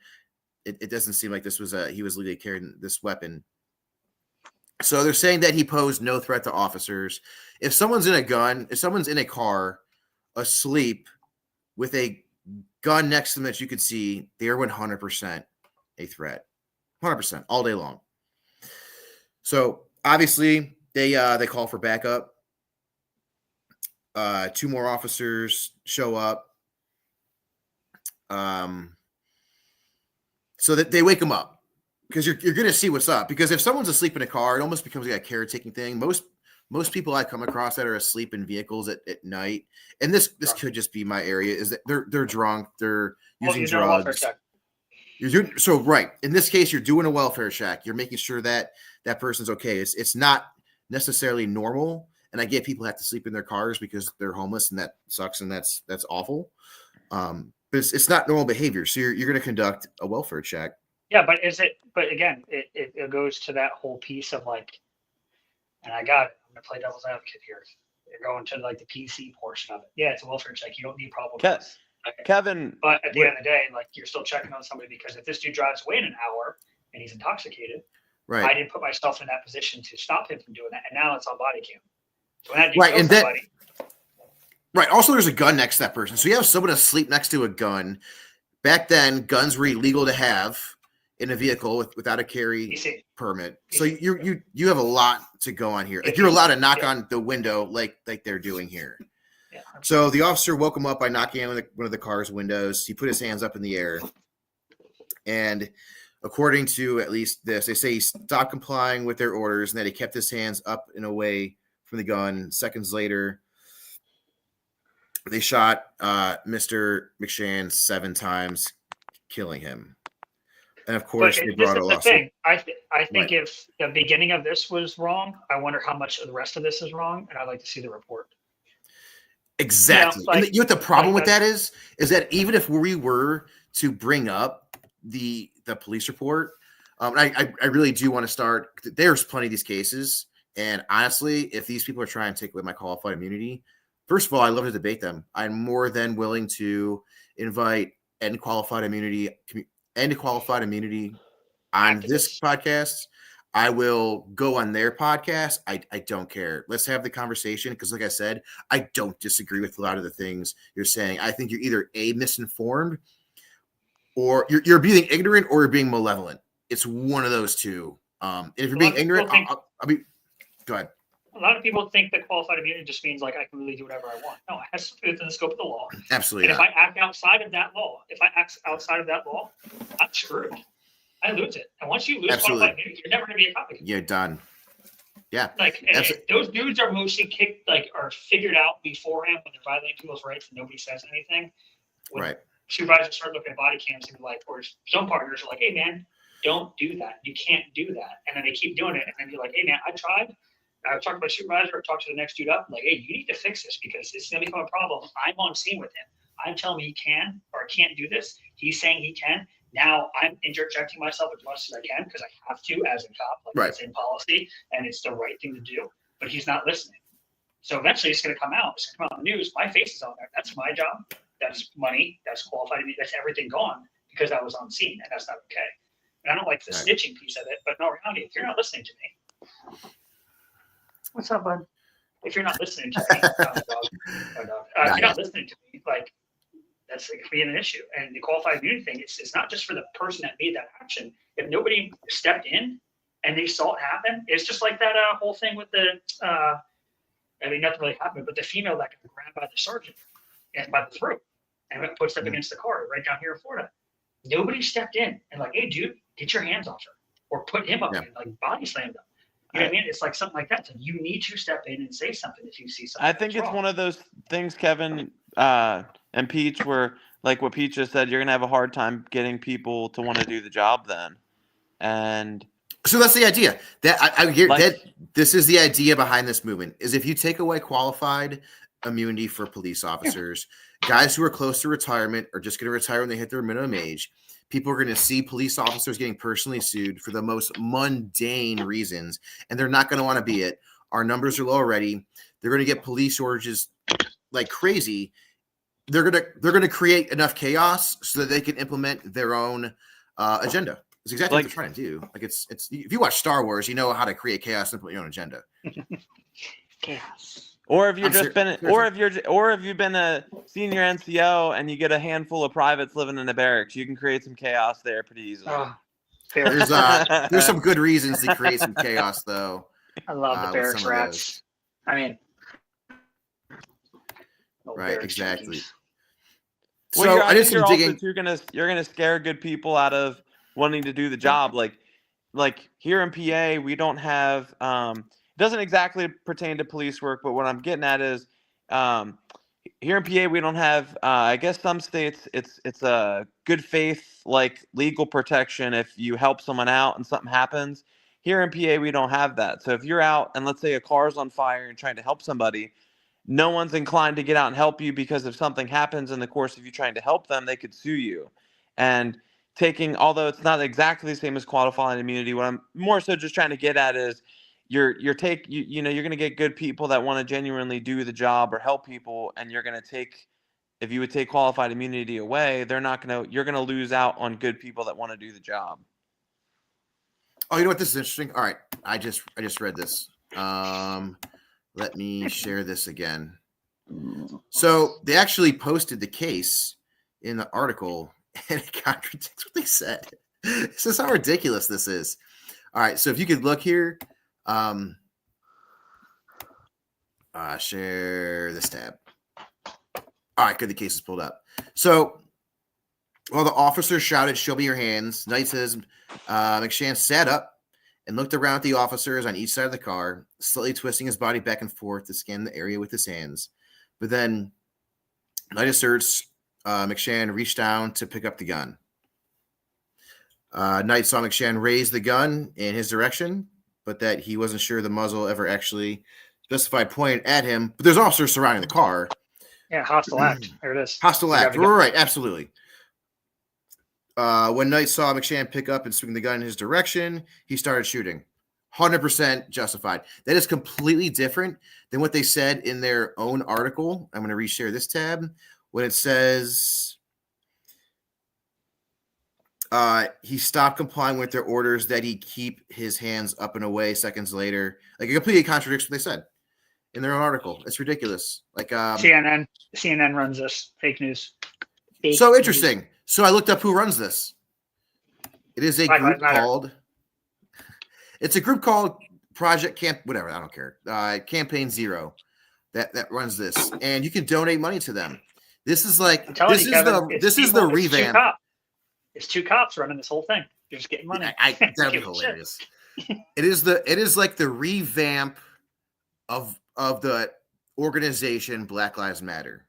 it doesn't seem like this was he was legally carrying this weapon. So they're saying that he posed no threat to officers. If someone's in a car asleep with a gun next to them that you could see, they're 100% a threat. 100% all day long. So obviously they call for backup. 2 more officers show up. So that they wake them up, because you're going to see what's up. Because if someone's asleep in a car, it almost becomes like a caretaking thing. Most people I come across that are asleep in vehicles at night, and this could just be my area, is that they're drunk, they're using drugs. So right, in this case, you're doing a welfare check. You're making sure that that person's okay. It's not necessarily normal, and I get people have to sleep in their cars because they're homeless, and that sucks, and that's awful. But it's not normal behavior. So you're going to conduct a welfare check. Yeah, but but again, it goes to that whole piece of like, and I got it. I'm going to play devil's advocate here. You're going to like the PC portion of it. Yeah, it's a welfare check. You don't need probable cause. Kevin. But at the end of the day, like, you're still checking on somebody, because if this dude drives away in an hour and he's intoxicated, Right. I didn't put myself in that position to stop him from doing that. And now it's on body cam. So when that dude Right, kills and somebody, Right. Also, there's a gun next to that person. So you have someone asleep next to a gun. Back then, guns were illegal to have in a vehicle without a carry PC. permit. So you have a lot to go on here. Like, you're allowed to knock on the window like they're doing here. Yeah. So the officer woke him up by knocking on one of the car's windows. He put his hands up in the air. And according to at least this, they say he stopped complying with their orders and that he kept his hands up and away from the gun. Seconds later, they shot Mr. McShann 7 times, killing him. And of course, But they this brought a is the lawsuit. thing. I think Right. if the beginning of this was wrong, I wonder how much of the rest of this is wrong, and I'd like to see the report. Exactly. like- and you know what the problem like with that is that even if we were to bring up the police report, I really do want to start. There's plenty of these cases, and honestly, if these people are trying to take away my qualified immunity, first of all, I love to debate them. I'm more than willing to invite end qualified immunity on this podcast. I will go on their podcast. I don't care. Let's have the conversation, because like I said, I don't disagree with a lot of the things you're saying. I think you're either misinformed, or you're being ignorant, or you're being malevolent. It's one of those two. And if you're being ignorant, I'll be. Go ahead. A lot of people think that qualified immunity just means like I can really do whatever I want. No, it has to be within the scope of the law. Absolutely. And if I act outside of that law, I'm screwed. I lose it. And once you lose Absolutely. qualified immunity, you're never going to be a cop again. You're done. Yeah. Like, those dudes are mostly are figured out beforehand when they're violating people's rights and nobody says anything. When Right. supervisors start looking at body cams and be like, or some partners are like, hey man, don't do that. You can't do that. And then they keep doing it. And then you're like, hey man, I tried. I talked to my supervisor, I talked to the next dude up, I'm like, hey, you need to fix this because it's going to become a problem. I'm on scene with him. I'm telling him he can or can't do this. He's saying he can. Now I'm interjecting myself as much as I can because I have to as a cop. Like, Right. It's in policy and it's the right thing to do, but he's not listening. So eventually it's going to come out. It's going to come out in the news. My face is on there. That's my job. That's money. That's qualified to be. That's everything gone because I was on scene, and that's not okay. And I don't like the Right. snitching piece of it, but no, reality, if you're not listening to me, what's up, bud? If you're not listening to me, if you're not listening to me, like, that's being an issue. And the qualified immunity thing, it's not just for the person that made that action. If nobody stepped in and they saw it happen, it's just like that whole thing with the, I mean, nothing really happened, but the female that got grabbed by the sergeant and by the throat and went pushed up against the car right down here in Florida. Nobody stepped in and like, hey, dude, get your hands off her, or put him up and like body slammed him. You know what I mean? It's like something like that. So you need to step in and say something if you see something. I think it's one of those things, Kevin, and Peach, where like what Peach just said, you're gonna have a hard time getting people to want to do the job then. And so that's the idea. That I hear Like- that this is the idea behind this movement, is if you take away qualified immunity for police officers, guys who are close to retirement are just going to retire when they hit their minimum age. People are going to see police officers getting personally sued for the most mundane reasons, and they're not going to want to be it. Our numbers are low already. They're going to get police shortages like crazy. They're going to create enough chaos so that they can implement their own agenda. It's exactly what Like- they're trying to do. Like it's if you watch Star Wars, you know how to create chaos and put your own agenda. Chaos. Or if you're I'm just ser- been, or seriously. if you've been a senior NCO and you get a handful of privates living in a barracks, you can create some chaos there pretty easily. Oh, There's some good reasons to create some chaos though. I love the with barracks some of rats. I mean, old Right, barracks exactly. junkies. So Well, I did think some digging. you're gonna scare good people out of wanting to do the job. Like here in PA, we don't have. It doesn't exactly pertain to police work, but what I'm getting at is, here in PA we don't have. I guess some states it's a good faith like legal protection if you help someone out and something happens. Here in PA we don't have that. So if you're out and let's say a car's on fire and trying to help somebody, no one's inclined to get out and help you because if something happens in the course of you trying to help them, they could sue you. And although it's not exactly the same as qualifying immunity, what I'm more so just trying to get at is you're going to get good people that want to genuinely do the job or help people, and you're going to take, if you would take qualified immunity away, you're going to lose out on good people that want to do the job. Oh, you know what? This is interesting. All right, I just read this. Let me share this again. So they actually posted the case in the article, and it contradicts what they said. This is how ridiculous this is. All right, so if you could look here, share this tab. All right, good. The case is pulled up. So while the officer shouted, "Show me your hands," Knight says McShann sat up and looked around at the officers on each side of the car, slightly twisting his body back and forth to scan the area with his hands. But then Knight asserts McShann reached down to pick up the gun. Knight saw McShann raise the gun in his direction, but that he wasn't sure the muzzle ever actually specified pointed at him. But there's officers surrounding the car. Yeah, hostile act. There it is. Hostile act. You got the Right, absolutely. When Knight saw McShann pick up and swing the gun in his direction, he started shooting. 100% justified. That is completely different than what they said in their own article. I'm going to reshare this tab. When it says he stopped complying with their orders that he keep his hands up and away seconds later. Like, it completely contradicts what they said in their own article. It's ridiculous. Like CNN runs this. Fake news. Fake so news. interesting. So I looked up who runs this. It is a Black group Lives Matter. called. It's a group called Project Camp. Whatever, I don't care. Campaign Zero, that runs this, and you can donate money to them. This is like I'm telling this you, is Kevin, the it's this is the people- it's two revamp. cops. It's two cops running this whole thing. You're just getting money. That'd be Give a shit. hilarious. It is like the revamp of the organization Black Lives Matter.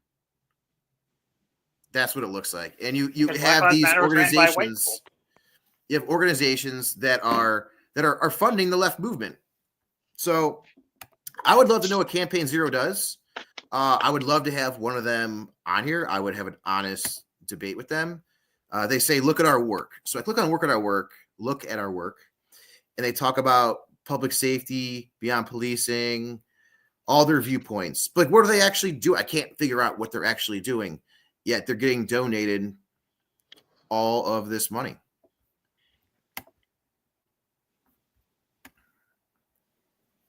That's what it looks like, and you Because Black have Lives these Matter was ran by white organizations. people. You have organizations that are funding the left movement. So I would love to know what Campaign Zero does. I would love to have one of them on here. I would have an honest debate with them. They say, look at our work. So I click on look at our work, and they talk about public safety, beyond policing, all their viewpoints. But what do they actually do? I can't figure out what they're actually doing, yet they're getting donated all of this money.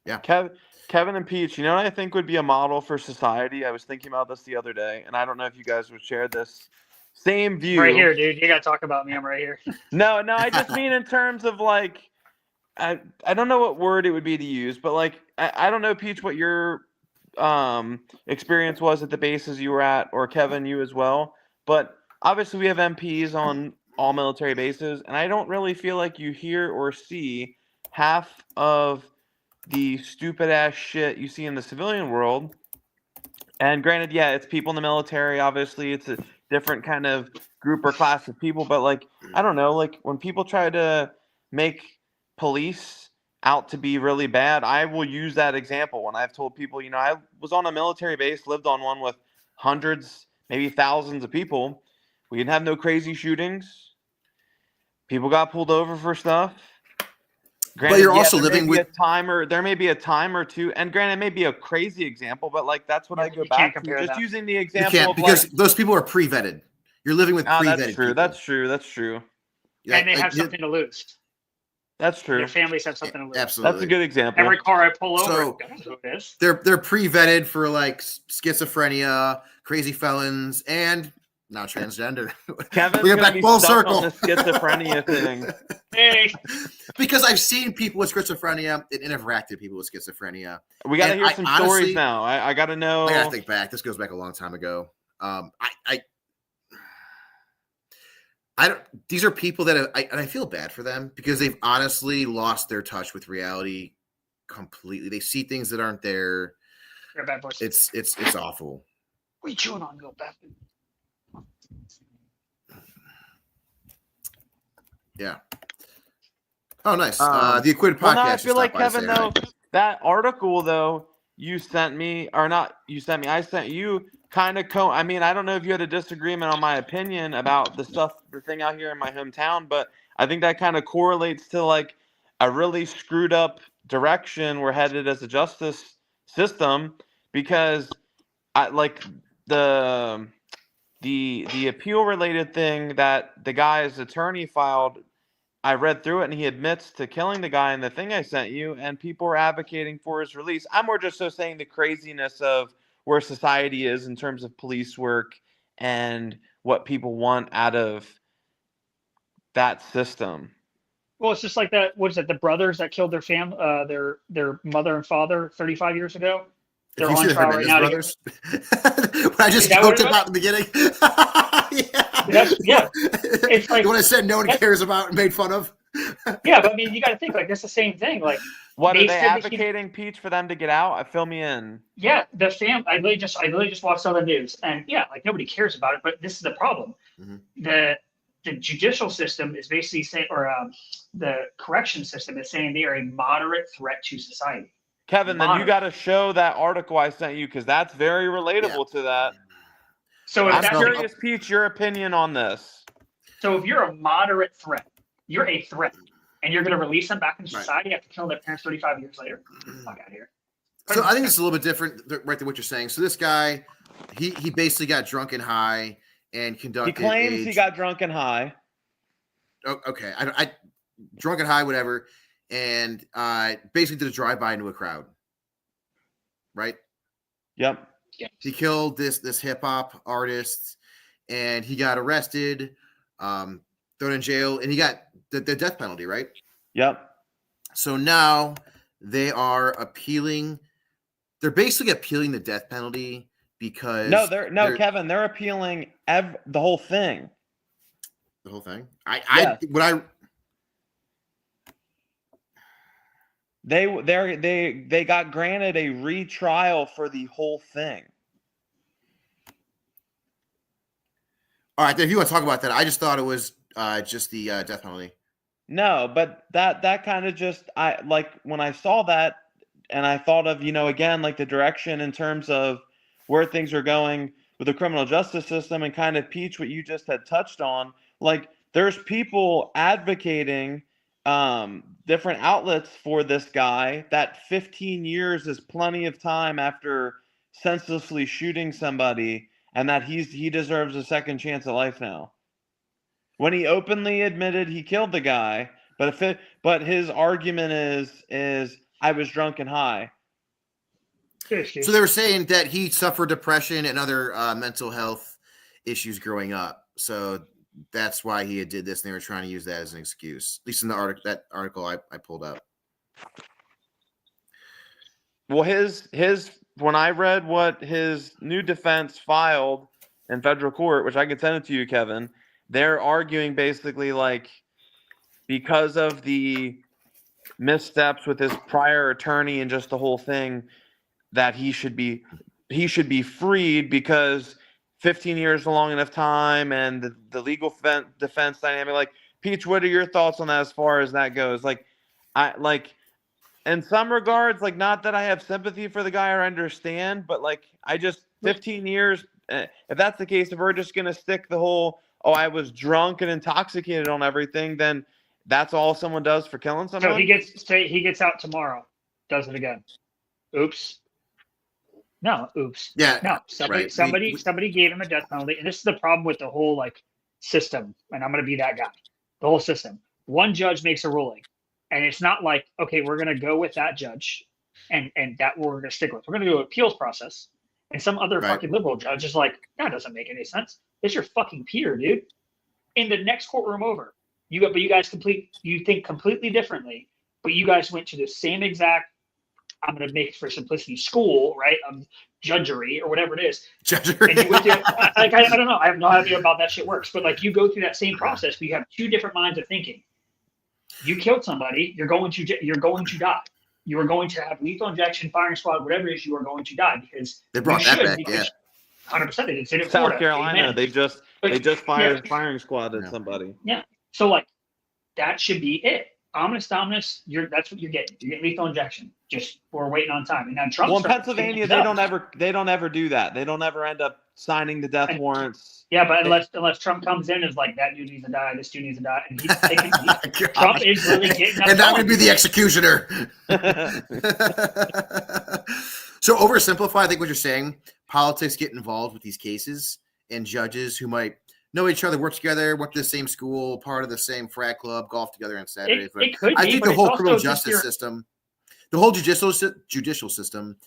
Yeah. Kevin and Peach, you know what I think would be a model for society? I was thinking about this the other day, and I don't know if you guys would share this same view. Right here, dude. You got to talk about me. I'm right here. No, I just mean in terms of like, I don't know what word it would be to use, but like, I don't know, Peach, what your experience was at the bases you were at, or Kevin, you as well. But obviously we have MPs on all military bases, and I don't really feel like you hear or see half of the stupid ass shit you see in the civilian world. And granted, yeah, it's people in the military. Obviously, it's a different kind of group or class of people. But like, I don't know, like when people try to make police out to be really bad, I will use that example when I've told people, you know, I was on a military base, lived on one with hundreds, maybe thousands of people. We didn't have no crazy shootings. People got pulled over for stuff. Granted, but you're also living with there may be a time or two, and granted, it may be a crazy example, but like that's what I go back to. Just that. using the you example can't of because like, those people are pre-vetted. You're living with pre-vetted that's true. people. That's true. That's true. And they have something to lose. That's true. Their families have something to lose. Absolutely. That's a good example. Every car I pull over, So- that's who it is. They're pre-vetted for like schizophrenia, crazy felons, and now transgender. Kevin's We are gonna back be full stuck circle. on the schizophrenia thing. Hey, Because I've seen people with schizophrenia and interacted with people with schizophrenia. We got to And hear I some honestly- stories now. I got to know. I gotta think back. This goes back a long time ago. I don't. These are people that and I feel bad for them because they've honestly lost their touch with reality completely. They see things that aren't there. you're a bad boy. It's awful. What are you chewing on, little bastard? Yeah. Oh, nice. Um, The Acquitted podcast. Well, no, I just feel like stopped by to Kevin say hi. though that article though you sent me or not you sent me I sent you kind of I mean I don't know if you had a disagreement on my opinion about the thing out here in my hometown, but I think that kind of correlates to like a really screwed up direction we're headed as a justice system because I like the appeal related thing that the guy's attorney filed. I read through it and he admits to killing the guy in the thing I sent you, and people are advocating for his release. I'm more just so saying the craziness of where society is in terms of police work and what people want out of that system. Well, it's just like that. What is it? The brothers that killed their mother and father 35 years ago. They're Did you on see the trial right Hernandez now. brothers? When I just Is that what joked it was? about in the beginning. Yeah. It's like- the one I said no one that's- cares about and made fun of. Yeah, but I mean, you got to think like that's the same thing. Like, What are They they said that he- advocating, Peach, for them to get out? Fill me in. yeah, the I literally just watched all the news, and yeah, like nobody cares about it. But this is the problem. Mhm. The judicial system is basically saying, or the correction system is saying they are a moderate threat to society. Kevin, then you Moderate. got to show that article I sent you because that's very relatable to that. So if I'm that's curious, Peach, your opinion on this. so if you're a moderate threat, you're a threat, and you're going to release them back into Right. society after killing their parents 35 years later. Fuck out of here. So I think it's a little bit different, right, than what you're saying. So this guy, he basically got drunk and high and He conducted. claims he got drunk and high. Okay, I drunk and high, whatever, and basically did a drive-by into a crowd. Right. Yep. He killed this hip hop artist, and he got arrested, thrown in jail, and he got the death penalty. Right. Yep. So now they are appealing. They're basically appealing the death penalty because No, Kevin, they're appealing the whole thing. the whole thing. They got granted a retrial for the whole thing. All right, if you want to talk about that, I just thought it was just the death penalty. No, but that kind of just I like when I saw that and I thought of, again, like the direction in terms of where things are going with the criminal justice system and kind of Peach what you just had touched on. Like there's people advocating different outlets for this guy that 15 years is plenty of time after senselessly shooting somebody and that he deserves a second chance at life now. When he openly admitted he killed the guy, but his argument is I was drunk and high. So they were saying that he suffered depression and other mental health issues growing up. So that's why he did this, and they were trying to use that as an excuse. At least in the article I pulled up. Well, his when I read what his new defense filed in federal court, which I could send it to you, Kevin, they're arguing basically like because of the missteps with his prior attorney and just the whole thing that he should be freed because 15 years is a long enough time and the legal defense dynamic. Like, Peach, what are your thoughts on that as far as that goes? Like, in some regards, like, not that I have sympathy for the guy or understand, but like, 15 years, if that's the case, if we're just going to stick the whole, I was drunk and intoxicated on everything, then that's all someone does for killing someone. So he gets out tomorrow, does it again. Oops. No, oops. Yeah. No, right. somebody gave him a death penalty, and this is the problem with the whole like system. And I'm going to be that guy. The whole system. One judge makes a ruling, and it's not like, okay, we're going to go with that judge, and that we're going to stick with. We're going to do an appeals process, and some other Right. fucking liberal judge is like, that doesn't make any sense. It's your fucking peer, dude. In the next courtroom over, you guys think completely differently, but you guys went to the same exact, I'm going to make it for simplicity, school, right? Judgery or whatever it is. And you went through, I don't know. I have no idea about that shit works, but like you go through that same process, but you have two different minds of thinking. You killed somebody, you're going to die. You are going to have lethal injection, firing squad, whatever it is, you are going to die because They brought you that should, back, because 100%. They did it in South Florida. Carolina, Amen. they just fired firing squad at Yeah. somebody. So like that should be it. Ominous dominus, that's what you're getting. You get lethal injection. Just we're waiting on time. And now Trump. Well, in Pennsylvania, they don't ever do that. They don't ever end up signing the death warrants. Yeah, but unless Trump comes in and is like, that dude needs to die, this dude needs to die, and he's taking God. Trump is really getting up. And I'm going to be the executioner. So oversimplify, I think what you're saying, politics get involved with these cases, and judges who might know each other, work together, went to the same school, part of the same frat club, golf together on Saturdays. It could be, I think but the whole it's criminal also just justice system, the whole judicial system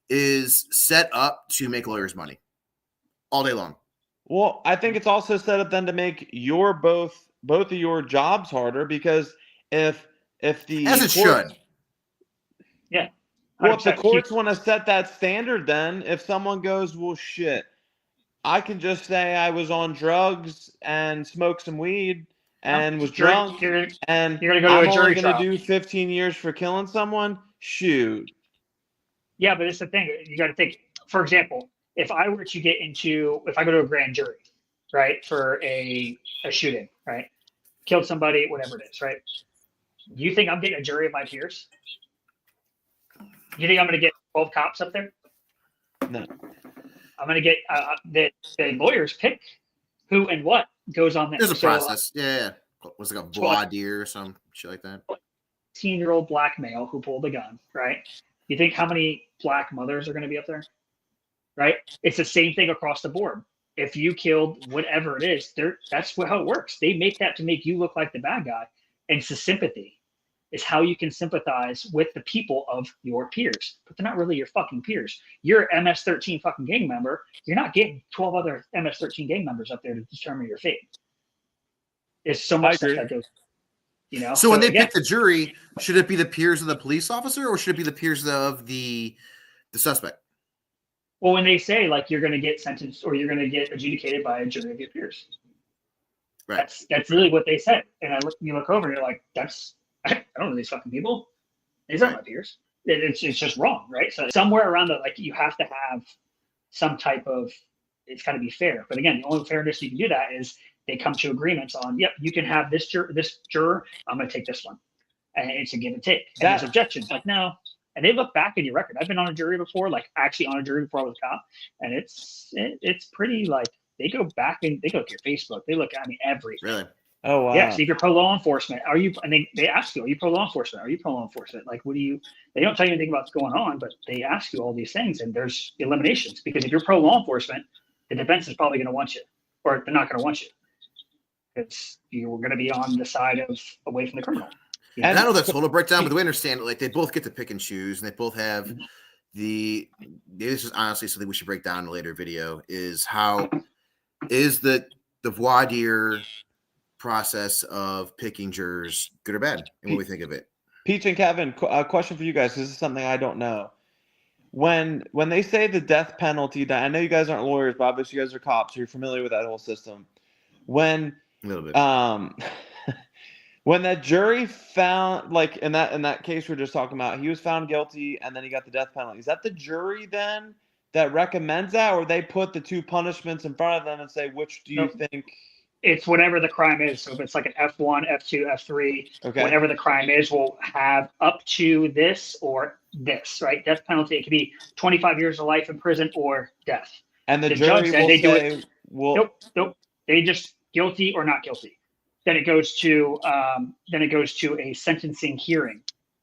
is set up to make lawyers money all day long. Well, I think it's also set up then to make your both of your jobs harder, because if the As it should. Yeah. Well, if the 100%. courts want to set that standard, then if someone goes, well, shit, I can just say I was on drugs and smoked some weed and was drunk, and you're gonna go to I'm a jury only going trial. to do 15 years for killing someone. Shoot. Yeah, but it's the thing. You got to think. For example, if I go to a grand jury, right, for a shooting, right, killed somebody, whatever it is, right. You think I'm getting a jury of my peers? You think I'm going to get 12 cops up there? No. I'm going to get the lawyers pick who and what goes on there. There's a So, process. Yeah. Was it like a voir dire or some shit like that? 18-year-old black male who pulled a gun, right? You think how many black mothers are going to be up there? Right? It's the same thing across the board. If you killed whatever it is, that's how it works. They make that to make you look like the bad guy. And it's the sympathy. It's how you can sympathize with the people of your peers. But they're not really your fucking peers. You're an MS-13 fucking gang member. You're not getting 12 other MS-13 gang members up there to determine your fate. It's so much stuff that goes, So when they pick the jury, should it be the peers of the police officer, or should it be the peers of the suspect? Well, when they say like you're going to get sentenced or you're going to get adjudicated by a jury of your peers, right? That's really what they said. And you look over and you're like, I don't know these fucking people. These aren't my peers. It's just wrong, right? So somewhere around that, like you have to have some type of. It's got to be fair. But again, the only fairness you can do that is they come to agreements on. Yep, you can have this juror. I'm going to take this one, and it's a give and take. And there's objections. Like no. And they look back in your record. I've been on a jury before, like actually on a jury before I was a cop, and it's pretty like they go back and they go to your Facebook. They look at everything. Really? Oh wow. Yeah. So if you're pro law enforcement, are you? And they ask you, are you pro law enforcement? Are you pro law enforcement? Like, what do you? They don't tell you anything about what's going on, but they ask you all these things, and there's eliminations because if you're pro law enforcement, the defense is probably going to want you, or they're not going to want you. It's you're going to be on the side of away from the criminal. And I know that's total breakdown, but the way I understand it, like they both get to pick and choose, and they both have this is honestly something we should break down in a later video. Is how is the voir dire process of picking jurors good or bad, and what we think of it? Peach and Kevin, a question for you guys. This is something I don't know. When they say the death penalty, I know you guys aren't lawyers, but obviously you guys are cops, so you're familiar with that whole system. When a little bit. When that jury found, like in that case we were just talking about, he was found guilty and then he got the death penalty. Is that the jury then that recommends that, or they put the two punishments in front of them and say, which do you think? It's whatever the crime is. So if it's like an F1, F2, F3, okay, whatever the crime is, will have up to this or this, right? Death penalty. It could be 25 years of life in prison or death. And the jury will say, well, nope. They just guilty or not guilty. Then it goes to a sentencing hearing.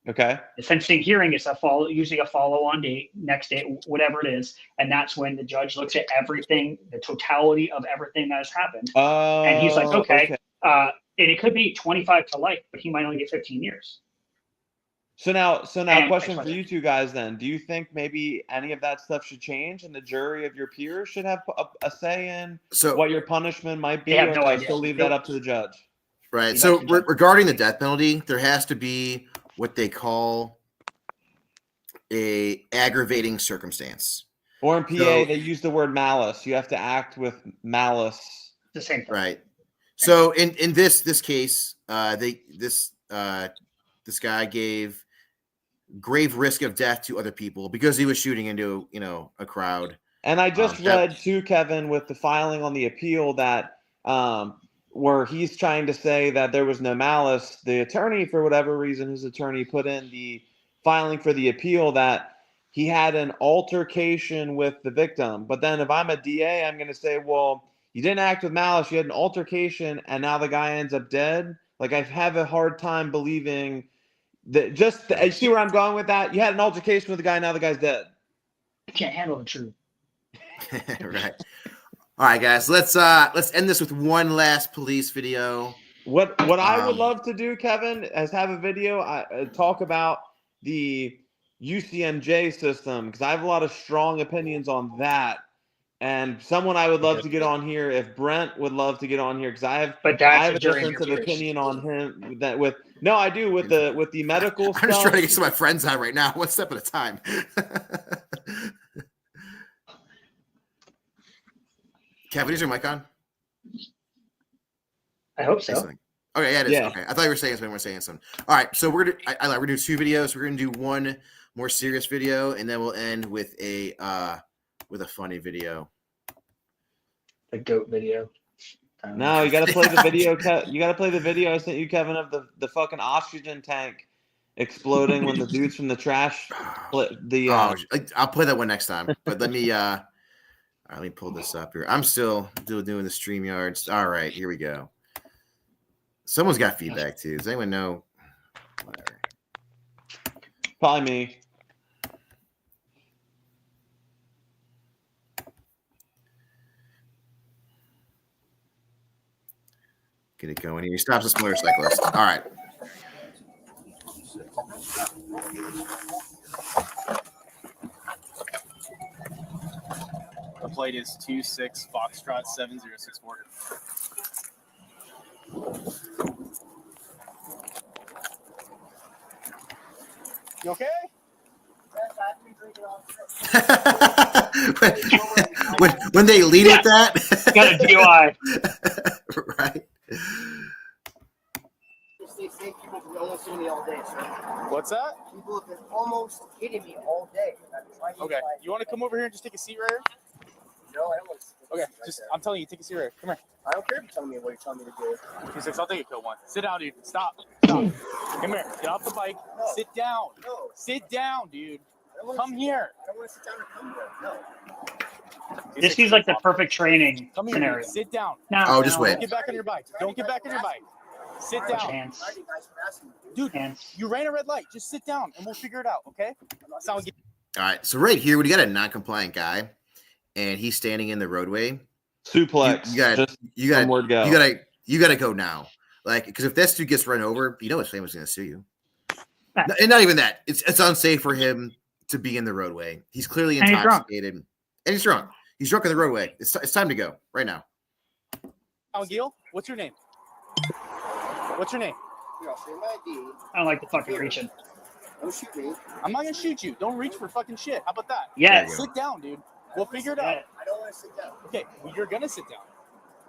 Okay. The sentencing hearing is usually a follow-on date, next date, whatever it is, and that's when the judge looks at everything, the totality of everything that has happened, and he's like, okay. And it could be 25 to life, but he might only get 15 years. So now, And question next for you two guys then. Do you think maybe any of that stuff should change and the jury of your peers should have a say in So what your punishment might be, They have or no do you idea. still leave that up to the judge? right. Leave So that to the judge. regarding the death penalty, there has to be what they call a aggravating circumstance. Or in PA, So- they use the word malice. You have to act with malice. The same thing. Right. So in this case, this guy gave grave risk of death to other people because he was shooting into a crowd. And I just that- read too, Kevin, with the filing on the appeal that where he's trying to say that there was no malice. The attorney, for whatever reason, his attorney put in the filing for the appeal that he had an altercation with the victim. But then if I'm a DA, I'm going to say, well, you didn't act with malice. You had an altercation, and now the guy ends up dead. Like, I have a hard time believing that. You see where I'm going with that? You had an altercation with the guy, now the guy's dead. You can't handle the truth. Right. All right, guys. Let's end this with one last police video. What I would Um, love to do, Kevin, is have a video talk about the UCMJ system, because I have a lot of strong opinions on that. And someone I would love to get on here, if Brent would love to get on here, because I But have that's a a jury difference of of your peers. opinion on him. That with no, I do with the medical I'm stuff. just trying to get some of my friends on right now, one step at a time. Kevin, is your mic on? I hope Say so. something. Okay, yeah, it is. Yeah. Okay, I thought you were saying something. We're saying something. All right, so we're gonna do 2 videos. We're gonna do one more serious video, and then we'll end with a funny video. The goat video. No, you got to play the video. You got to play the video I sent you, Kevin, of the fucking oxygen tank exploding when the dudes from the trash. I'll play that one next time. But let me pull this up here. I'm still doing the StreamYards. All right, here we go. Someone's got feedback too. Does anyone know? Whatever. Probably me. Get it going. He stops this motorcyclist. All right. The plate is 26 Foxtrot 7064. You okay? when they lead with that, Got a DUI. right? People have been almost hitting me all day, sir. What's that? People have been almost hitting me all day. I'm trying to Okay. You want to come over here and just take a seat right here? No, I don't want to. Okay. Just I'm telling you, take a seat right here. Come here. I don't care if you're telling me what you're telling me to do. 26, I'll take a kill one. Sit down, dude. Stop. Come here. Get off the bike. No. Sit down. No. Sit down, dude. I don't wanna Come sit here. down. I don't want to sit down or come here. No. This seems like the perfect training Come here. scenario. Dude. Sit down. No, Oh, just no. wait. Don't get back on your bike. Don't get back on your bike. Sit Put down. hands. Why are you guys harassing me? Dude, Hands. you ran a red light. Just sit down and we'll figure it out, okay? Sound good. All right. So right here, we got a non-compliant guy, and he's standing in the roadway. Suplex. You got Just you got one word go. you got to go now. Like, because if this dude gets run over, you know his family's going to sue you. Yeah. And not even that. It's unsafe for him to be in the roadway. He's clearly And he's drunk. intoxicated, and he's drunk. He's drunk in the roadway. It's time to go right now. Gil, what's your name? What's your name? Here, I'll show you my ID. I don't like the fucking reaching. Don't shoot me. I'm not gonna shoot you. Don't reach for fucking shit. How about that? Yes. Sit down, dude. We'll figure it out. Yeah. I don't want to sit down. Okay, well, you're gonna sit down.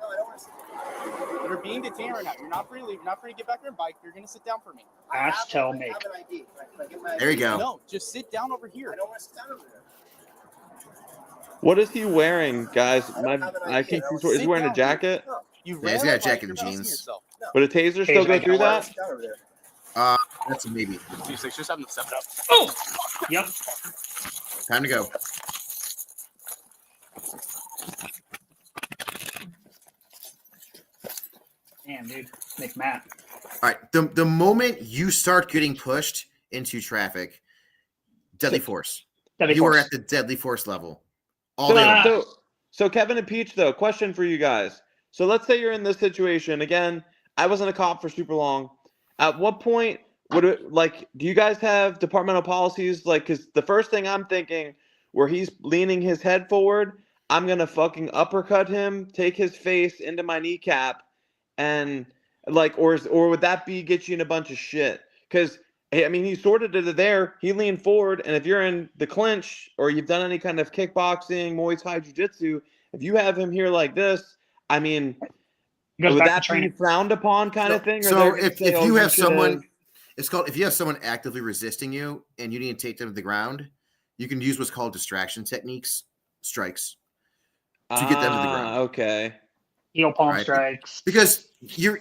No, I don't want to sit down. You're being detained right now. You're not free to leave. You're not free to get back on your bike. You're gonna sit down for me. Ask, tell, I make. have an ID. Can I get my There you ID? go. No, just sit down over I here. don't want to sit down over there. What is he wearing, guys? I don't have an I idea. think is he wearing a jacket? No, You Yeah, he's ran got a bike, jacket you're and bouncing jeans. yourself. no. Would a taser still go Taser, through I don't want to that? sit down over there. That's a maybe. 26, just have them step it up. Oh. Yep. Time to go. Damn, dude. McMatt. All right. The moment you start getting pushed into traffic, deadly force. Deadly You force. are at the deadly force level. All So, day long. so Kevin and Peach, though, question for you guys. So let's say you're in this situation again. I wasn't a cop for super long. At what point would it, like, do you guys have departmental policies? Like, because the first thing I'm thinking, where he's leaning his head forward, I'm gonna fucking uppercut him, take his face into my kneecap, and like, or would that be get you in a bunch of shit? Because I mean, he sort of did it there. He leaned forward, and if you're in the clinch or you've done any kind of kickboxing, Muay Thai, Jiu-Jitsu, if you have him here like this, I mean, would that be frowned upon kind of thing? Or So if you have someone, it's called, if you have someone actively resisting you and you need to take them to the ground, you can use what's called distraction techniques, strikes, to get them to the ground. Okay. Heel palm Right. strikes. Because you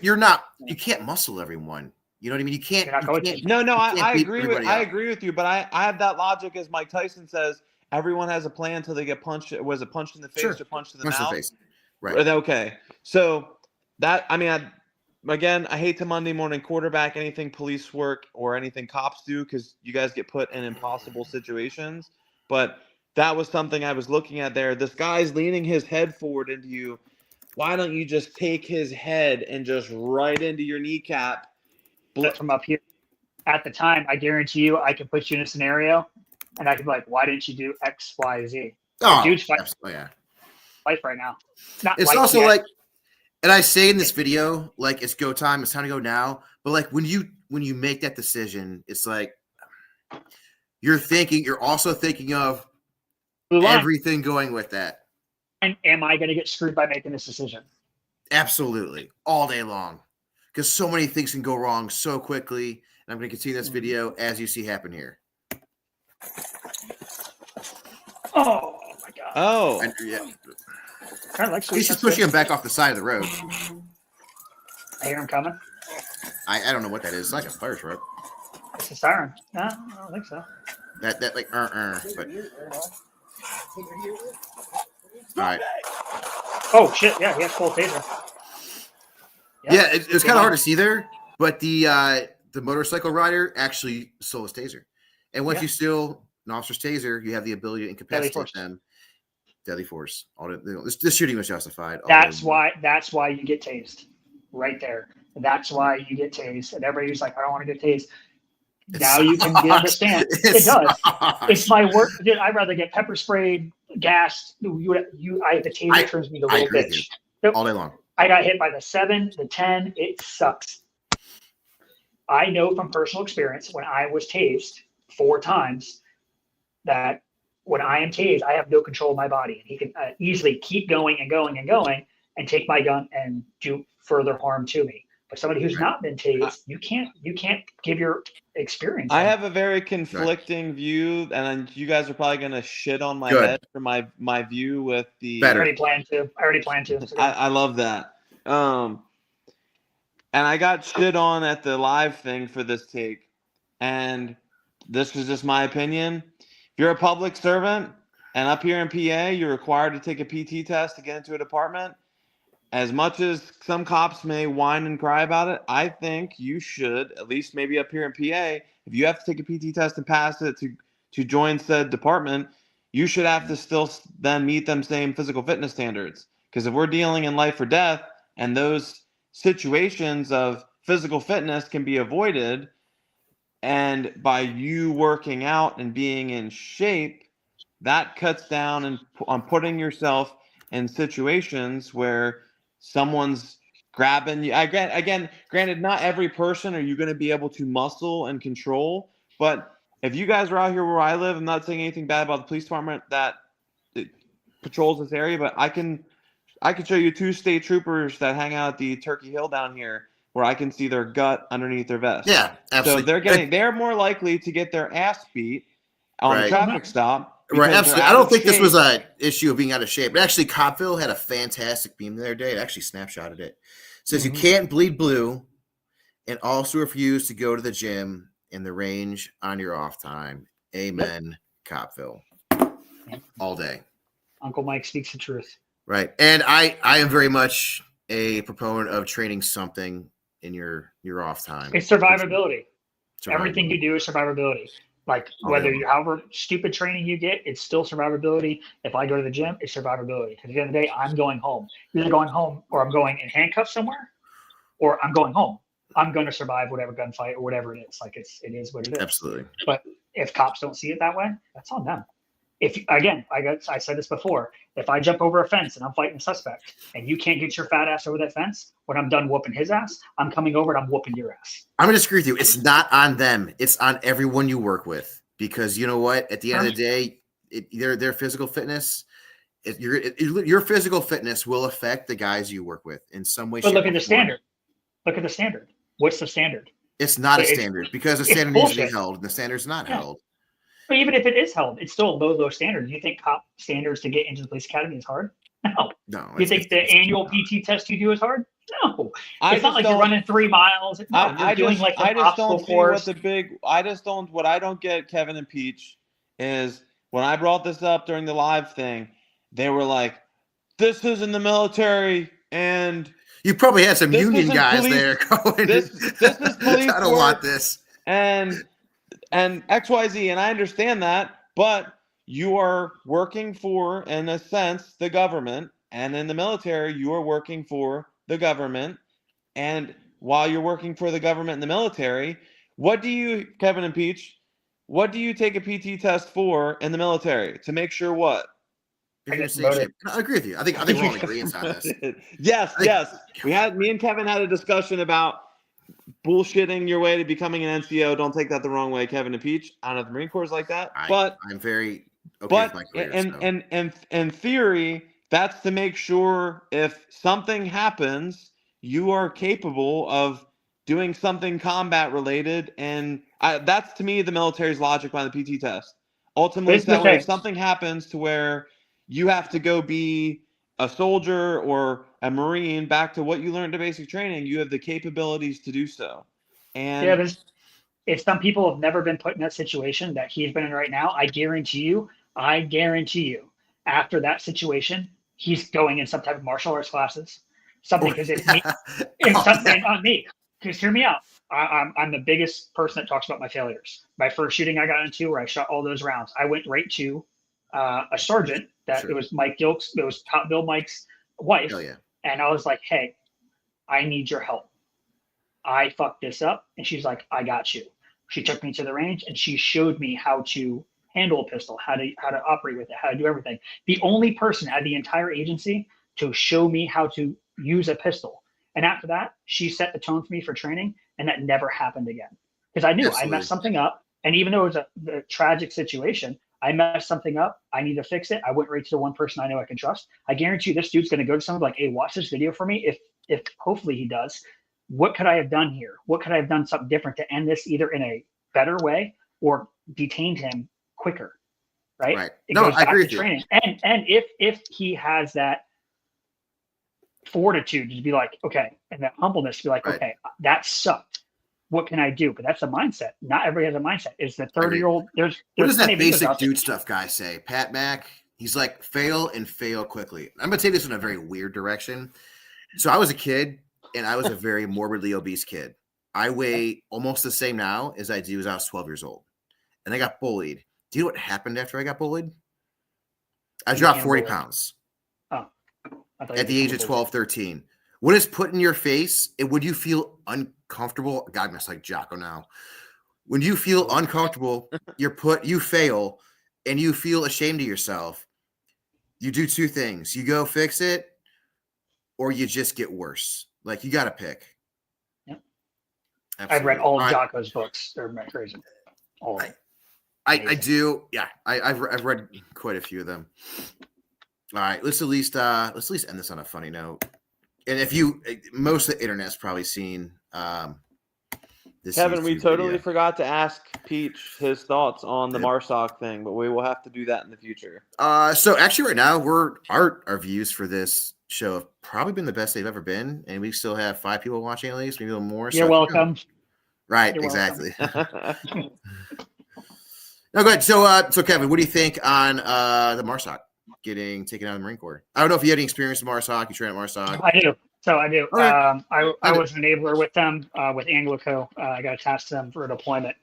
can't muscle everyone. You know what I mean? You can't. You're not going to. No, you can't I beat agree with everybody I up. agree with you, but I have that logic as Mike Tyson says, everyone has a plan until they get punched. Was it punched in the face Sure. or punched in the Punch to the mouth? face. Right. Okay. So that, I mean, again, I hate to Monday morning quarterback anything police work or anything cops do, because you guys get put in impossible situations. But that was something I was looking at there. This guy's leaning his head forward into you. Why don't you just take his head and just right into your kneecap? From up here. At the time, I guarantee you, I could put you in a scenario, and I could be like, "Why didn't you do X, Y, Z?" Oh, Dude's fighting yeah. life right now. Not It's life also yet. like, and I say in this video, like, it's go time. It's time to go now. But like when you make that decision, it's like you're also thinking of Blue line. everything going with that. And am I going to get screwed by making this decision? Absolutely, all day long, because so many things can go wrong so quickly. And I'm going to continue this video as you see happen here. Oh my god! Oh, And, yeah, I like sweet. he's just pushing him back off the side of the road. I hear him coming. I don't know what that is. It's like a fire truck. It's a siren. No, I don't think so. That like but all right. Oh shit! Yeah, he has full taser. Yeah, it's kind of hard to see there, but the motorcycle rider actually stole his taser. And once Yeah. you steal an officer's taser, you have the ability to incapacitate force. them. Deadly force. This shooting was justified. That's why you get tased, right there. That's why you get tased. And everybody's like, "I don't want to get tased." Now you can understand. It does. It's my work. Dude, I'd rather get pepper sprayed, gassed. The taser turns me to a I little agree with bitch. you. All day long. I got hit by the 7, the 10. It sucks. I know from personal experience when I was tased 4 times that when I am tased, I have no control of my body. And he can easily keep going and going and going and take my gun and do further harm to me. But somebody who's not been tased, you can't give your experience. I have a very conflicting view, and you guys are probably gonna shit on my Good. head for my view with the. I already planned to. I love that. And I got shit on at the live thing for this take, and this was just my opinion. If you're a public servant and up here in PA, you're required to take a PT test to get into a department. As much as some cops may whine and cry about it, I think you should, at least maybe up here in PA, if you have to take a PT test and pass it to join said department, you should have to still then meet them same physical fitness standards. Because if we're dealing in life or death, and those situations of physical fitness can be avoided, and by you working out and being in shape, that cuts down on putting yourself in situations where someone's grabbing you. Granted, not every person are you going to be able to muscle and control, but if you guys are out here where I live, I'm not saying anything bad about the police department that patrols this area, but I can show you 2 state troopers that hang out at the Turkey Hill down here where I can see their gut underneath their vest. Yeah, absolutely. So they're more likely to get their ass beat on a Right. traffic stop. Right, because absolutely. they're I out don't of think this shape. was an issue of being out of shape. But actually, Copville had a fantastic beam the other day. It actually snapshotted it. It says you can't bleed blue and also refuse to go to the gym in the range on your off time. Amen, Copville. All day. Uncle Mike speaks the truth. Right. And I am very much a proponent of training something in your off time. It's survivability. Everything you do is survivability. Like however stupid training you get, it's still survivability. If I go to the gym, it's survivability. Because at the end of the day, I'm going home. Either going home or I'm going in handcuffs somewhere, or I'm going home. I'm going to survive whatever gunfight or whatever it is. Like it is what it is. Absolutely. But if cops don't see it that way, that's on them. If again, I said this before, if I jump over a fence and I'm fighting a suspect and you can't get your fat ass over that fence, when I'm done whooping his ass, I'm coming over and I'm whooping your ass. I'm going to disagree with you. It's not on them. It's on everyone you work with, because you know what? At the end of the day, their physical fitness, your physical fitness will affect the guys you work with in some way. But look at the standard. Look at the standard. What's the standard? It's not a standard, because the standard needs to be held, and the standard's not held. But even if it is held, it's still a low standard. You think cop standards to get into the police academy is hard? No. You think the annual PT test you do is hard? No. It's not like you're running 3 miles. No, you're doing like an obstacle course. What I don't get, Kevin and Peach, is when I brought this up during the live thing, they were like, "This isn't the military," and you probably had some union guys there going. This is police. I don't want this. And XYZ, and I understand that, but you are working for, in a sense, the government, and in the military, you are working for the government. And while you're working for the government and the military, what do you, Kevin and Peach, what do you take a PT test for in the military? To make sure what? I agree with you. I think we're all agreeing on this. Yes. Me and Kevin had a discussion about bullshitting your way to becoming an NCO. Don't take that the wrong way, Kevin and Peach. I don't know if the Marine Corps is like that, but I'm very okay with my career. And in theory, that's to make sure if something happens, you are capable of doing something combat related, and that's to me the military's logic behind the PT test. Ultimately, so if something happens to where you have to go be a soldier or a Marine, back to what you learned in basic training, you have the capabilities to do so. And if some people have never been put in that situation that he's been in right now, I guarantee you, after that situation, he's going in some type of martial arts classes, something, because it's me. It's something on me. Because hear me out. I'm the biggest person that talks about my failures. My first shooting I got into, where I shot all those rounds, I went right to a sergeant that it was Mike Gilks, it was Top Bill Mike's wife. And I was like, "Hey, I need your help. I fucked this up." And she's like, "I got you." She took me to the range and she showed me how to handle a pistol, how to operate with it, how to do everything. The only person at the entire agency to show me how to use a pistol. And after that, she set the tone for me for training, and that never happened again. Because I knew I messed something up. And even though it was a tragic situation, I messed something up. I need to fix it. I went right to the one person I know I can trust. I guarantee you this dude's going to go to someone like, "Hey, watch this video for me." If hopefully he does. What could I have done here? What could I have done something different to end this either in a better way or detained him quicker? Right. No, I agree with you. Training. And if he has that fortitude to be like, okay, and that humbleness to be like, okay, that sucked. What can I do? But that's a mindset. Not everybody has a mindset. It's the 30-year-old. What does that basic dude stuff guy say? Pat Mack. He's like, fail and fail quickly. I'm going to take this in a very weird direction. So I was a kid, and I was a very morbidly obese kid. I weigh almost the same now as I do as I was 12 years old. And I got bullied. Do you know what happened after I got bullied? I dropped 40 pounds at the age of 12, 13. When it's put in your face, would you feel uncomfortable? God, I'm just like Jocko now. When you feel uncomfortable, you fail, and you feel ashamed of yourself, you do two things. You go fix it, or you just get worse. Like, you got to pick. Yep. I've read all of Jocko's books. They're crazy. All of them. I do. Yeah. I've read quite a few of them. All right. Let's at least end this on a funny note. And most of the internet's probably seen this. Kevin, we totally video. forgot to ask Peach his thoughts on the MARSOC thing, but we will have to do that in the future. So actually right now our views for this show have probably been the best they've ever been. And we still have 5 people watching at least, maybe a little more. You're welcome. Right. You're exactly. No, go ahead. So Kevin, what do you think on the MARSOC getting taken out of the Marine Corps? I don't know if you had any experience with MARSOC. You trained at MARSOC. I do. Okay. I was an enabler with them, with Anglico. I got attached to them for a deployment.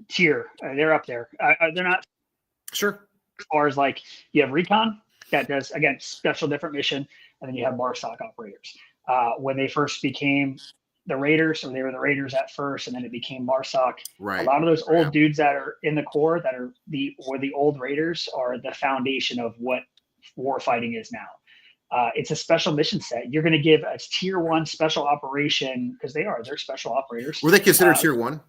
Tier, they're up there. They're not sure. As far as like, you have recon that does, again, special different mission, and then you have MARSOC operators. when they first became the Raiders, or they were the Raiders at first, and then it became MARSOC. Right. A lot of those old dudes that are in the Corps that are the old Raiders are the foundation of what war fighting is now. It's a special mission set. You're going to give a tier 1 special operation, because they're special operators. Were they considered tier 1?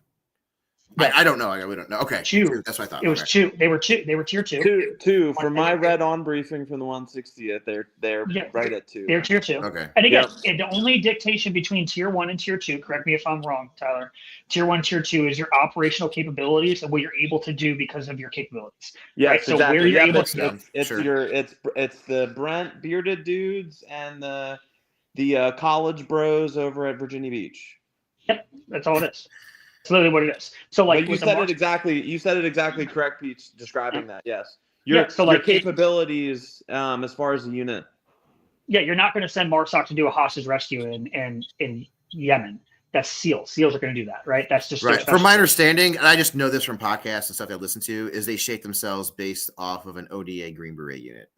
Yes. I don't know. We don't know. Okay. Two. That's what I thought. It was Okay. 2. They were tier 2. Two. From my read on briefing from the 160th, they're Yeah, right at 2. They're tier 2. Okay. And again, the only dictation between tier 1 and tier 2, correct me if I'm wrong, Tyler, tier 1, tier 2 is your operational capabilities and what you're able to do because of your capabilities. Yes, right? So exactly. where you're able it's to it's the Brent bearded dudes and the college bros over at Virginia Beach. Yep, that's all it is. It's literally what it is. So like But you said it exactly correct, Pete, describing that. Yes. Your capabilities as far as the unit. Yeah, you're not going to send MARSOC to do a hostage rescue in Yemen. That's SEALs. SEALs are going to do that, right? That's just right. From my understanding, and I just know this from podcasts and stuff I listen to, is they shape themselves based off of an ODA Green Beret unit.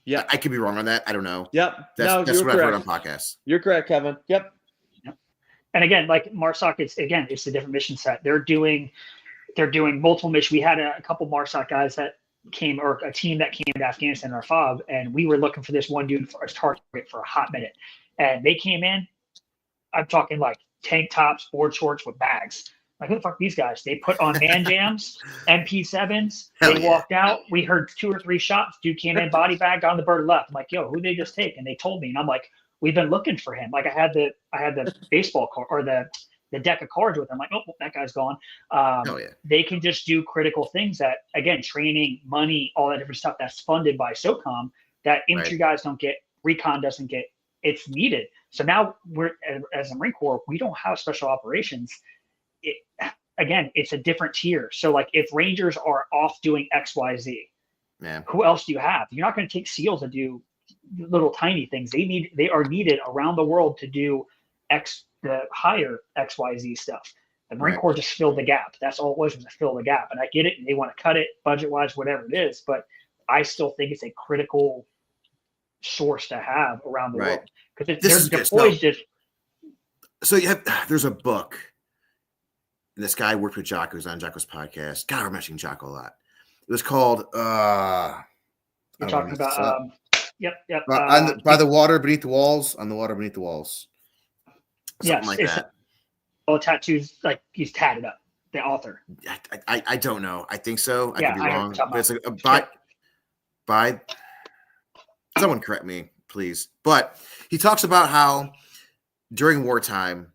Yeah, I could be wrong on that. I don't know. Yep. That's what I've heard on podcasts. You're correct, Kevin. Yep. And again, like MARSOC, it's a different mission set. They're doing multiple missions. We had a couple MARSOC guys that came, or a team that came to Afghanistan, our FOB, and we were looking for this one dude for a target for a hot minute. And they came in, I'm talking like tank tops, board shorts with bags. Like, who the fuck are these guys? They put on man jams, MP7s. They walked out. We heard 2 or 3 shots. Dude came in, body bag, got on the bird left. I'm like, yo, who they just take? And they told me, and I'm like, we've been looking for him. Like, I had the baseball card, or the deck of cards with him. I'm like, oh, that guy's gone. They can just do critical things that, again, training, money, all that different stuff that's funded by SOCOM that infantry guys don't get, recon doesn't get. It's needed. So now we're, as a Marine Corps, we don't have special operations. Again, it's a different tier. So like, if Rangers are off doing XYZ, who else do you have? You're not going to take SEALs to do little tiny things. They are needed around the world to do the higher XYZ stuff. The Marine Corps just filled the gap. That's all it was to fill the gap. And I get it. And they want to cut it budget wise, whatever it is. But I still think it's a critical source to have around the world, because they're deployed. So there's a book. And this guy worked with Jocko, who's on Jocko's podcast. God, we're mentioning Jocko a lot. It was called you're talking about by the water beneath the walls, on the water beneath the walls. Something like that. All tattoos, like he's tatted up. The author. I don't know. I think so. I could be wrong. But it's by someone correct me, please. But he talks about how during wartime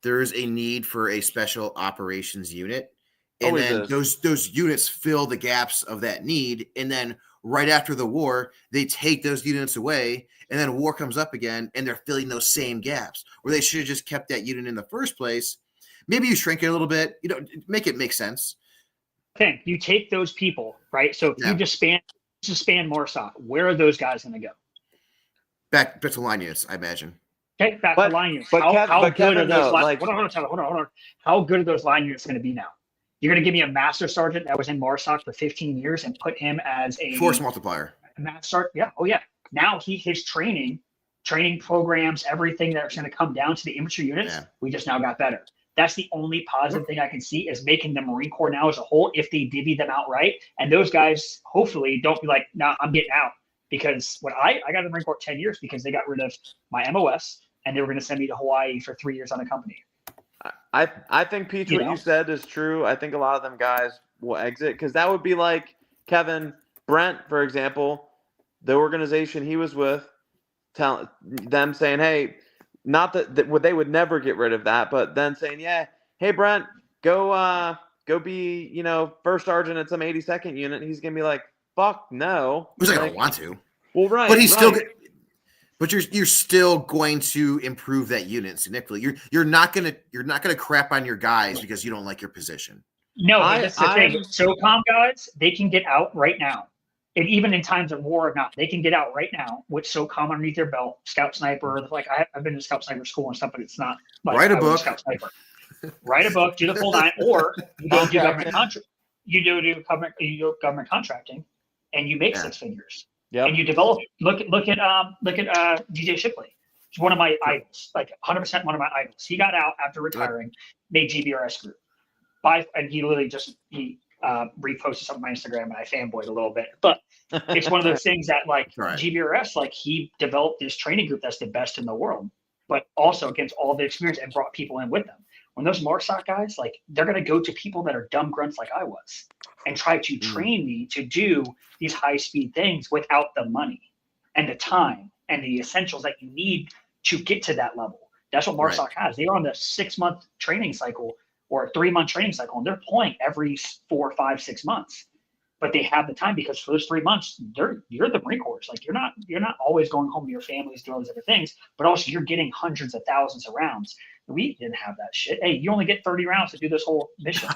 there is a need for a special operations unit, and then those units fill the gaps of that need, and then right after the war they take those units away, and then war comes up again and they're filling those same gaps, where they should have just kept that unit in the first place. Maybe you shrink it a little bit, make it make sense. Okay, you take those people, right? So if you disband MARSOC, where are those guys going to go? Back to line units, I imagine. Okay, back to line units. How good are those line? Hold on. How good are those line units going to be now? You're going to give me a master sergeant that was in MARSOC for 15 years and put him as a force multiplier. Master sergeant. Yeah. Oh yeah. Now his training programs, everything that's going to come down to the infantry units. We just now got better. That's the only positive thing I can see, is making the Marine Corps now as a whole, if they divvy them out right, and those guys hopefully don't be like, nah, I'm getting out. Because when I got in the Marine Corps 10 years because they got rid of my MOS and they were going to send me to Hawaii for 3 years on a company. I think, Pete, what you said is true. I think a lot of them guys will exit, because that would be like Kevin Brent, for example, the organization he was with, tell them saying, hey, not that they would never get rid of that, but then saying, yeah, hey, Brent, go be, first sergeant at some 82nd unit. And he's going to be like, fuck no. He's not going to want to. Well, right. But he's still but you're still going to improve that unit significantly. You're not gonna crap on your guys because you don't like your position. No, that's the thing. SOCOM guys, they can get out right now. And even in times of war or not, they can get out right now with SOCOM underneath their belt, scout sniper. Like I've been to scout sniper school and stuff, but it's not like write a book. Scout sniper. Write a book, do the full 9, or you go do government contract. You do government contracting, and you make 6 figures. Yeah. And you develop. Look at DJ Shipley. He's one of my idols, like 100% one of my idols. He got out after retiring, made GBRS Group. And he literally he reposted something on my Instagram, and I fanboyed a little bit. But it's one of those things that, like, GBRS, like, he developed this training group that's the best in the world, but also against all the experience and brought people in with them. When those MARSOC guys, like, they're going to go to people that are dumb grunts like I was and try to train me to do these high-speed things without the money and the time and the essentials that you need to get to that level. That's what MARSOC has. They are on the 6-month training cycle or a 3-month training cycle, and they're deploying every 4, 5, 6 months. But they have the time because for those 3 months, you're the Marine Corps. Like, you're not always going home to your families, doing all these other things, but also you're getting hundreds of thousands of rounds. We didn't have that shit. Hey, you only get 30 rounds to do this whole mission.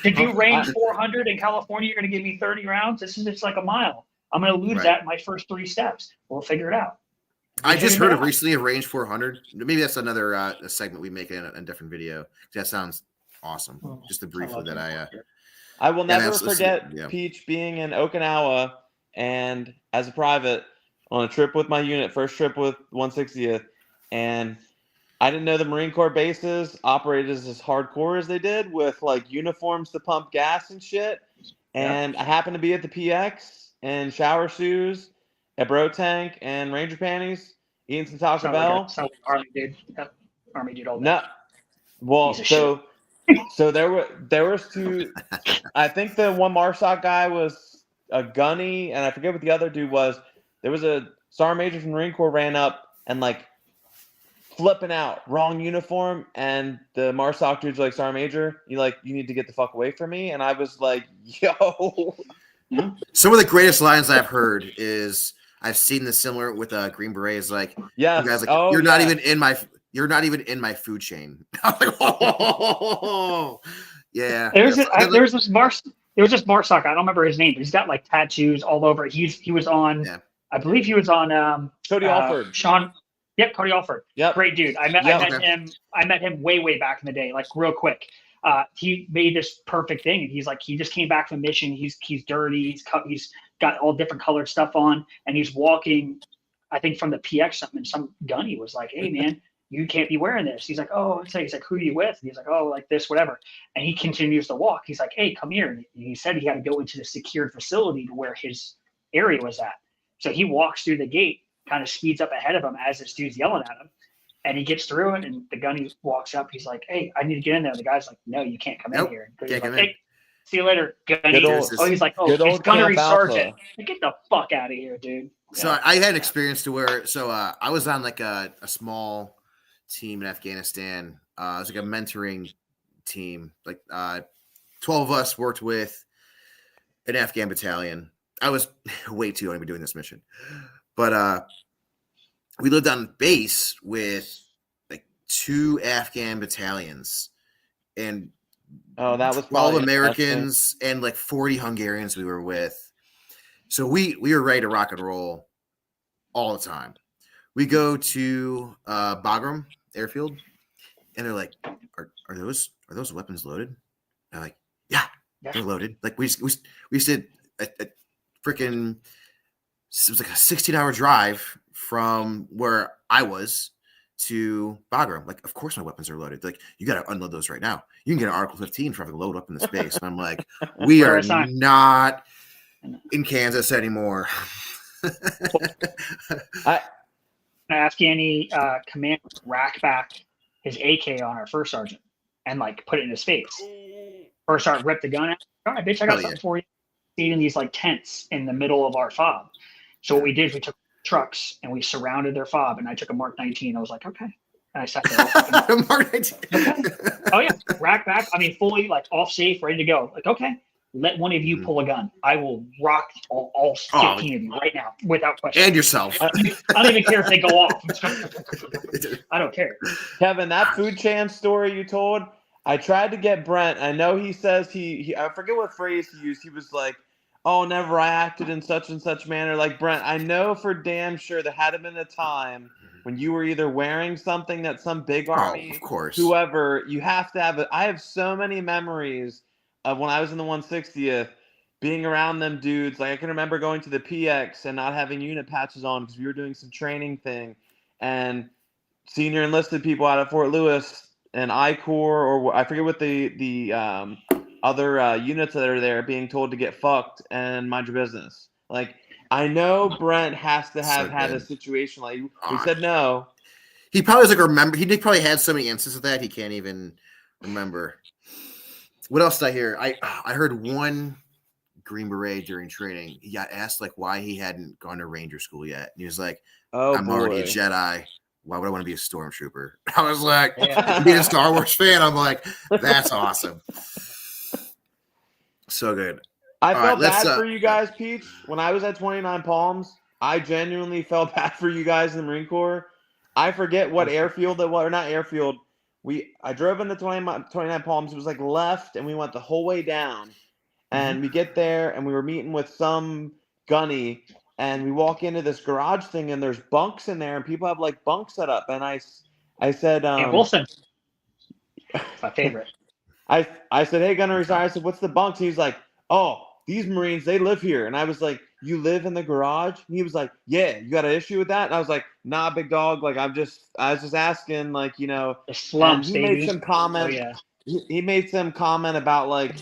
Did you range 400 in California? You're going to give me 30 rounds? This is just like a mile. I'm going to lose that in my first 3 steps. We'll figure it out. I just heard of recently a range 400. Maybe that's another a segment we make in a different video. That sounds awesome. Just a briefly that I will never forget Peach being in Okinawa and as a private on a trip with my unit, first trip with 160th, and I didn't know the Marine Corps bases operated as hardcore as they did with like uniforms to pump gas and shit. And I happened to be at the PX and shower shoes, a bro tank, and Ranger panties, eating some Taco Bell. Army did. Army did all that. No, well, so there was 2. I think the one MARSOC guy was a gunny, and I forget what the other dude was. There was a sergeant major from the Marine Corps ran up and like flipping out, wrong uniform, and the MARSOC dude's like, "Sergeant Major, you need to get the fuck away from me." And I was like, "Yo." Some of the greatest lines I've heard is I've seen this similar with Green Berets. Like, yeah, you guys, like, you're not even in my food chain. I was like, oh, yeah. There was this MARSOC. I don't remember his name, but he's got like tattoos all over. He was on. Yeah. I believe he was on Cody Alford. Sean. Yep, Cody Alford. Yep. Great dude. I met him. I met him way back in the day, like real quick. He made this perfect thing, and he's like, he just came back from mission. He's dirty. He's got all different colored stuff on, and he's walking, I think, from the PX something. And some gunny was like, "Hey man, you can't be wearing this." He's like, "Oh," he's like, "Who are you with?" And he's like, "Oh, like this, whatever." And he continues to walk. He's like, "Hey, come here." And he said he had to go into the secured facility to where his area was at. So he walks through the gate, kind of speeds up ahead of him as this dude's yelling at him. And he gets through it, and the gunny walks up. He's like, "Hey, I need to get in there." The guy's like, "No, you can't come in here." He's like, "Hey, see you later, gunny." He's like, "Oh, it's gunnery sergeant." Like, get the fuck out of here, dude. So I had an experience to where, I was on like a small team in Afghanistan. It was like a mentoring team. Like 12 of us worked with an Afghan battalion. I was way too young to be doing this mission, but we lived on base with like 2 Afghan battalions, and that was 12 Americans and like 40 Hungarians we were with. So we were ready to rock and roll all the time. We go to Bagram airfield, and they're like, "Are those weapons loaded?" And I'm like, "Yeah, they're loaded." Like we did a freaking, it was like a 16-hour drive from where I was to Bagram. Like, of course my weapons are loaded. Like, you got to unload those right now. You can get an Article 15 for having load up in the space. And I'm like, we are not in Kansas anymore. Afghani commander rack back his AK on our first sergeant and like put it in his face. First sergeant ripped the gun out. "All right, bitch, I got something for you." Stayed in these like tents in the middle of our fob. So what we did is we took trucks and we surrounded their fob, and I took a Mark 19. I was like, "Okay." And I sat there. Mark 19. Okay. Oh yeah, rack back. I mean, fully like off safe, ready to go. Like, okay, let one of you pull a gun. I will rock all 15 of you right now without question. And yourself. I don't even care if they go off. I don't care. Kevin, that food chance story you told, I tried to get Brent. I know he says he I forget what phrase he used. He was like, "Oh, never I acted in such and such manner." Like, Brent, I know for damn sure there had been a time when you were either wearing something that some big army, of course, whoever, you have to have it. I have so many memories of when I was in the 160th being around them dudes. Like I can remember going to the PX and not having unit patches on because we were doing some training thing, and senior enlisted people out of Fort Lewis and I Corps, or I forget what the other units that are there, being told to get fucked and mind your business. Like I know Brent has to have had a situation like we said no. He probably was like remember. He did probably had so many instances of that he can't even remember. What else did I hear? I heard one Green Beret during training. He got asked like why he hadn't gone to Ranger school yet. And he was like, I'm already a Jedi. Why would I want to be a stormtrooper? I was like, being a Star Wars fan, I'm like, that's awesome. So good. I felt bad for you guys, Peach. When I was at 29 Palms, I genuinely felt bad for you guys in the Marine Corps. I forget what airfield it was, or not airfield. I drove into 29 Palms. It was like left, and we went the whole way down. And we get there, and we were meeting with some gunny, and we walk into this garage thing, and there's bunks in there, and people have like bunks set up. And I said, Wilson, my favorite. I said, hey, Gunnery Sergeant, I said, what's the bunks? And he's like, oh, these Marines, they live here. And I was like, you live in the garage? And he was like, yeah, you got an issue with that? And I was like, nah, big dog. Like, I was just asking, like, you know. The slumps, he made some comment. Oh, yeah. He made some comment about, like,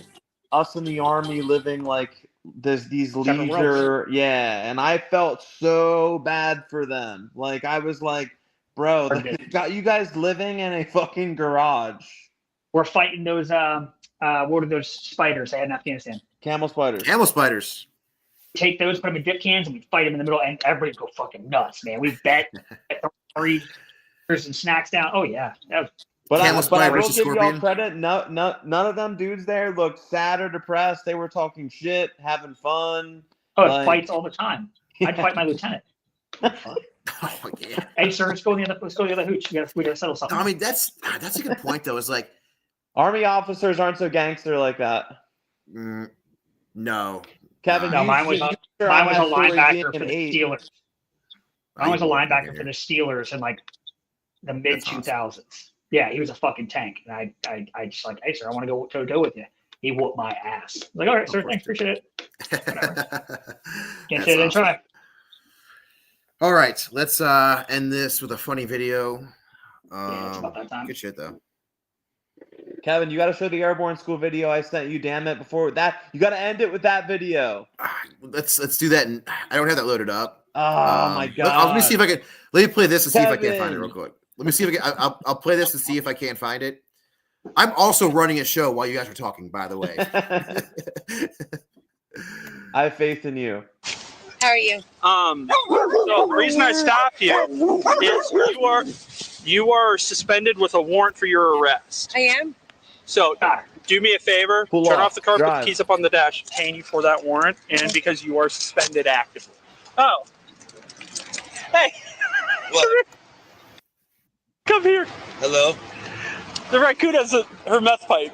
us in the Army living, like, these leisure. Yeah. And I felt so bad for them. Like, I was like, bro, they got you guys living in a fucking garage. We're fighting those, what are those spiders they had in Afghanistan? Camel spiders. Camel spiders. Take those, put them in dip cans, and we fight them in the middle, and everybody go fucking nuts, man. We bet 3 and snacks down. Oh yeah, but I will give y'all credit. None of them dudes there looked sad or depressed. They were talking shit, having fun. Oh, like, fights all the time. I'd fight my lieutenant. Oh yeah. Hey sir, let's go to the other hooch. We gotta settle something. I mean, that's a good point though. It's like Army officers aren't so gangster like that. No. Kevin, no, mine was a linebacker for the Steelers. Mine was a linebacker for the Steelers in like the mid 2000s. Yeah, he was a fucking tank. And I just like, hey sir, I want to go with you. He whooped my ass. I was like, all right, sir, thanks, appreciate it. Can't say I didn't try. All right, let's end this with a funny video. Yeah, it's about that time. Good shit though. Kevin, you got to show the Airborne School video I sent you. Damn it! Before that, you got to end it with that video. Let's do that. And I don't have that loaded up. Oh my god! Let me see if I can. Let me play this and see if I can't find it real quick. Let me see if I can. I'll play this and see if I can't find it. I'm also running a show while you guys are talking. By the way, I have faith in you. How are you? So the reason I stopped you is you are suspended with a warrant for your arrest. I am. So do me a favor, turn off the car, put the keys up on the dash, paying you for that warrant, and because you are suspended actively. Oh. Hey. What? Come here. Hello? The raccoon has her meth pipe.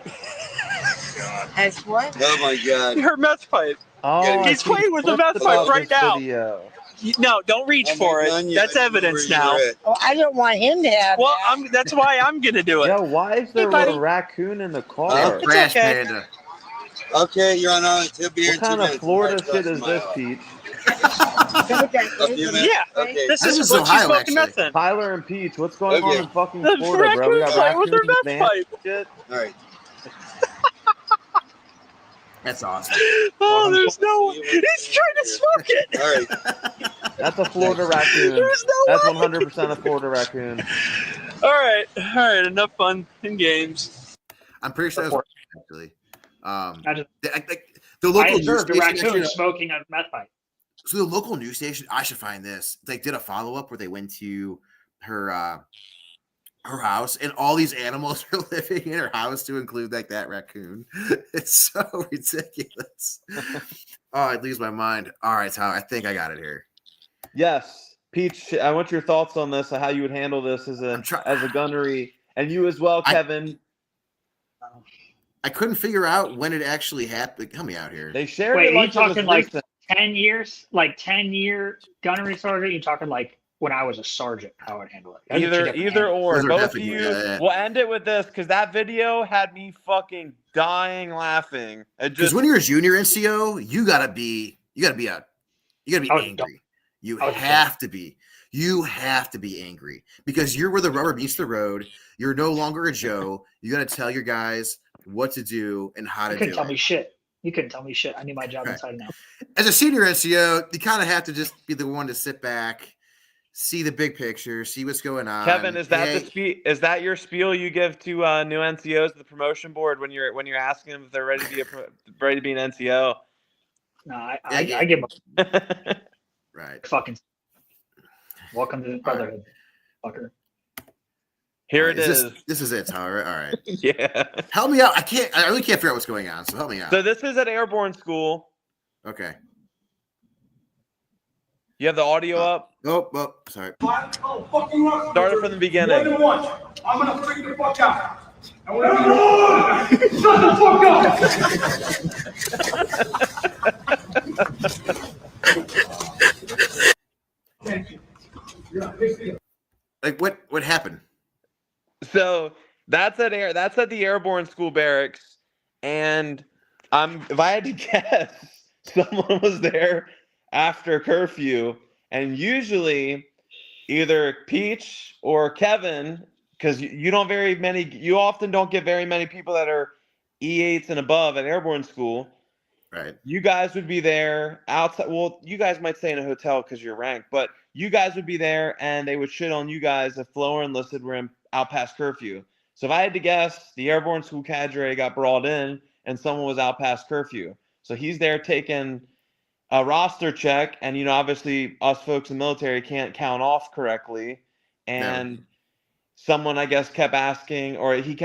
As what? Oh my god. Her meth pipe. Oh, he's playing with the meth pipe right now. No, don't reach for it. That's evidence now. Oh, I don't want him to have that. That's why I'm gonna do it. Yo, why is there a raccoon in the car? Trash panda. Okay, you're on he'll be here in 2 minutes. What kind of Florida shit is this, Pete? Yeah, okay. this is what she's smoking meth in. Tyler and Peach, what's going on in fucking Florida, bro? We got raccoons and shit. All right. That's awesome. Oh, there's no. He's trying to smoke it. All right. That's a Florida raccoon. There's no That's way. 100% a Florida raccoon. All right. Enough fun and games. I'm pretty sure that was actually. The local news observed a station raccoon actually, smoking a meth pipe. so the local news station, I should find this. They did a follow up where they went to her house, and all these animals are living in her house, to include like that raccoon. It's so ridiculous. Oh, it leaves my mind. All right, Tyler, I think I got it here. Yes, Peach, I want your thoughts on this, on how you would handle this as a gunnery, and you as well, Kevin. I couldn't figure out when it actually happened. Help me out here. They shared. Wait, it are like you talking like recent. 10 years? Like 10-year gunnery sergeant? You talking like when I was a sergeant, how I would handle it. Those are two Either different either animals. or. Those are Both of definitely- you. yeah. We'll end it with this because that video had me fucking dying laughing. It Because just when you're a junior NCO, you gotta be angry. You have to be. You have to be angry because you're where the rubber meets the road. You're no longer a Joe. You got to tell your guys what to do and how to You do couldn't tell it. me shit. You couldn't tell me shit. I knew my job Right. inside and out. As a senior NCO, you kind of have to just be the one to sit back, see the big picture, see what's going on. Kevin, is that Hey, is that your spiel you give to new NCOs, the promotion board, when you're asking them if they're ready to be ready to be an NCO? No, I Yeah, give them right. fucking welcome to the brotherhood, fucker. Here Right, it is. This is it, Tyler. All right. Yeah. Help me out. I really can't figure out what's going on. So help me out. So this is at Airborne School. Okay. You have the audio up. Oh, sorry. Start it from the beginning. I'm gonna freak the fuck out. Shut the fuck up. Like what happened? So that's at the Airborne School barracks, and if I had to guess, someone was there after curfew, and usually either Peach or Kevin, because you often don't get very many people that are E8s and above at Airborne School. Right. You guys would be there outside. Well, you guys might stay in a hotel because you're ranked, but you guys would be there, and they would shit on you guys if Flo or Enlisted were out past curfew. So if I had to guess, the Airborne School cadre got brought in, and someone was out past curfew. So he's there taking a roster check, and obviously us folks in the military can't count off correctly, and someone I guess kept asking, or they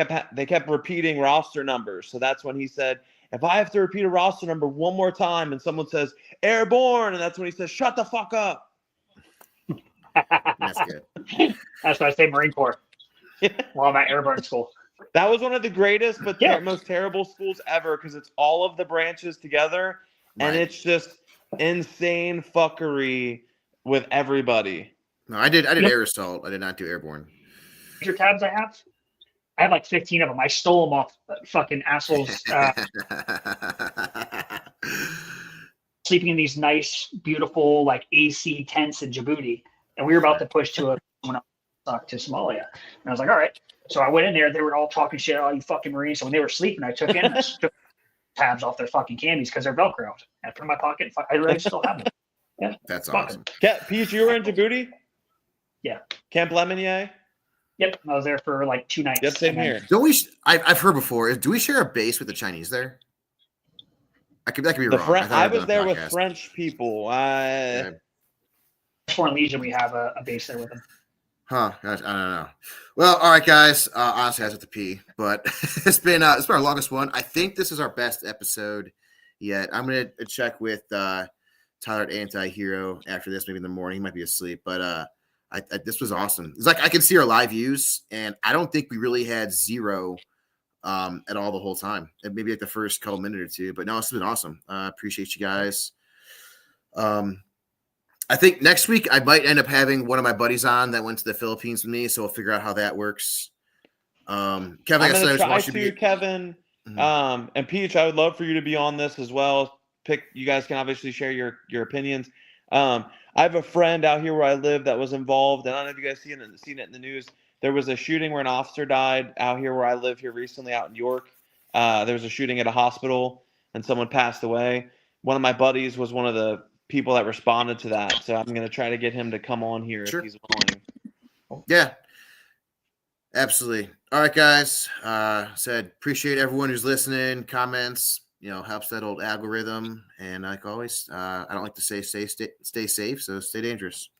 kept repeating roster numbers. So that's when he said, if I have to repeat a roster number one more time and someone says Airborne, and that's when he says, shut the fuck up. That's good. That's why I say Marine Corps while I'm at Airborne School. That was one of the greatest but most terrible schools ever because it's all of the branches together, and it's just insane fuckery with everybody. No, I did air assault. I did not do airborne. Your tabs I have like 15 of them. I stole them off fucking assholes. Sleeping in these nice, beautiful, like AC tents in Djibouti, and we were about to push to Somalia. And I was like, all right. So I went in there. They were all talking shit. Oh, you fucking Marines. So when they were sleeping, I took tabs off their fucking camis because they're Velcroed. I put them in my pocket. I still have them. Yeah, that's awesome. Peach, you were in Djibouti? Yeah. Camp Lemonnier? Yep, I was there for like 2 nights. Yep, same here. Don't we? I've heard before. Do we share a base with the Chinese there? That could be wrong. I was there with French people. Foreign Legion, we have a base there with them. Huh? I don't know. Well, all right, guys. Honestly, I have to pee, but it's been our longest one. I think this is our best episode yet. I'm gonna check with Tyler at Anti-Hero after this, maybe in the morning. He might be asleep, but this was awesome. It's like I can see our live views, and I don't think we really had zero at all the whole time. Maybe like the first couple minutes or two, but no, it's been awesome. Appreciate you guys. I think next week I might end up having one of my buddies on that went to the Philippines with me, so we'll figure out how that works. Kevin, I'm gonna try to, Kevin, and Peach. I would love for you to be on this as well. You guys can obviously share your opinions. I have a friend out here where I live that was involved, and I don't know if you guys seen it in the news. There was a shooting where an officer died out here where I live here recently out in York. There was a shooting at a hospital, and someone passed away. One of my buddies was one of the people that responded to that, so I'm going to try to get him to come on here if he's willing. Yeah, absolutely. All right, guys. Appreciate everyone who's listening, comments. Helps that old algorithm. And like always, I don't like to say stay safe, so stay dangerous.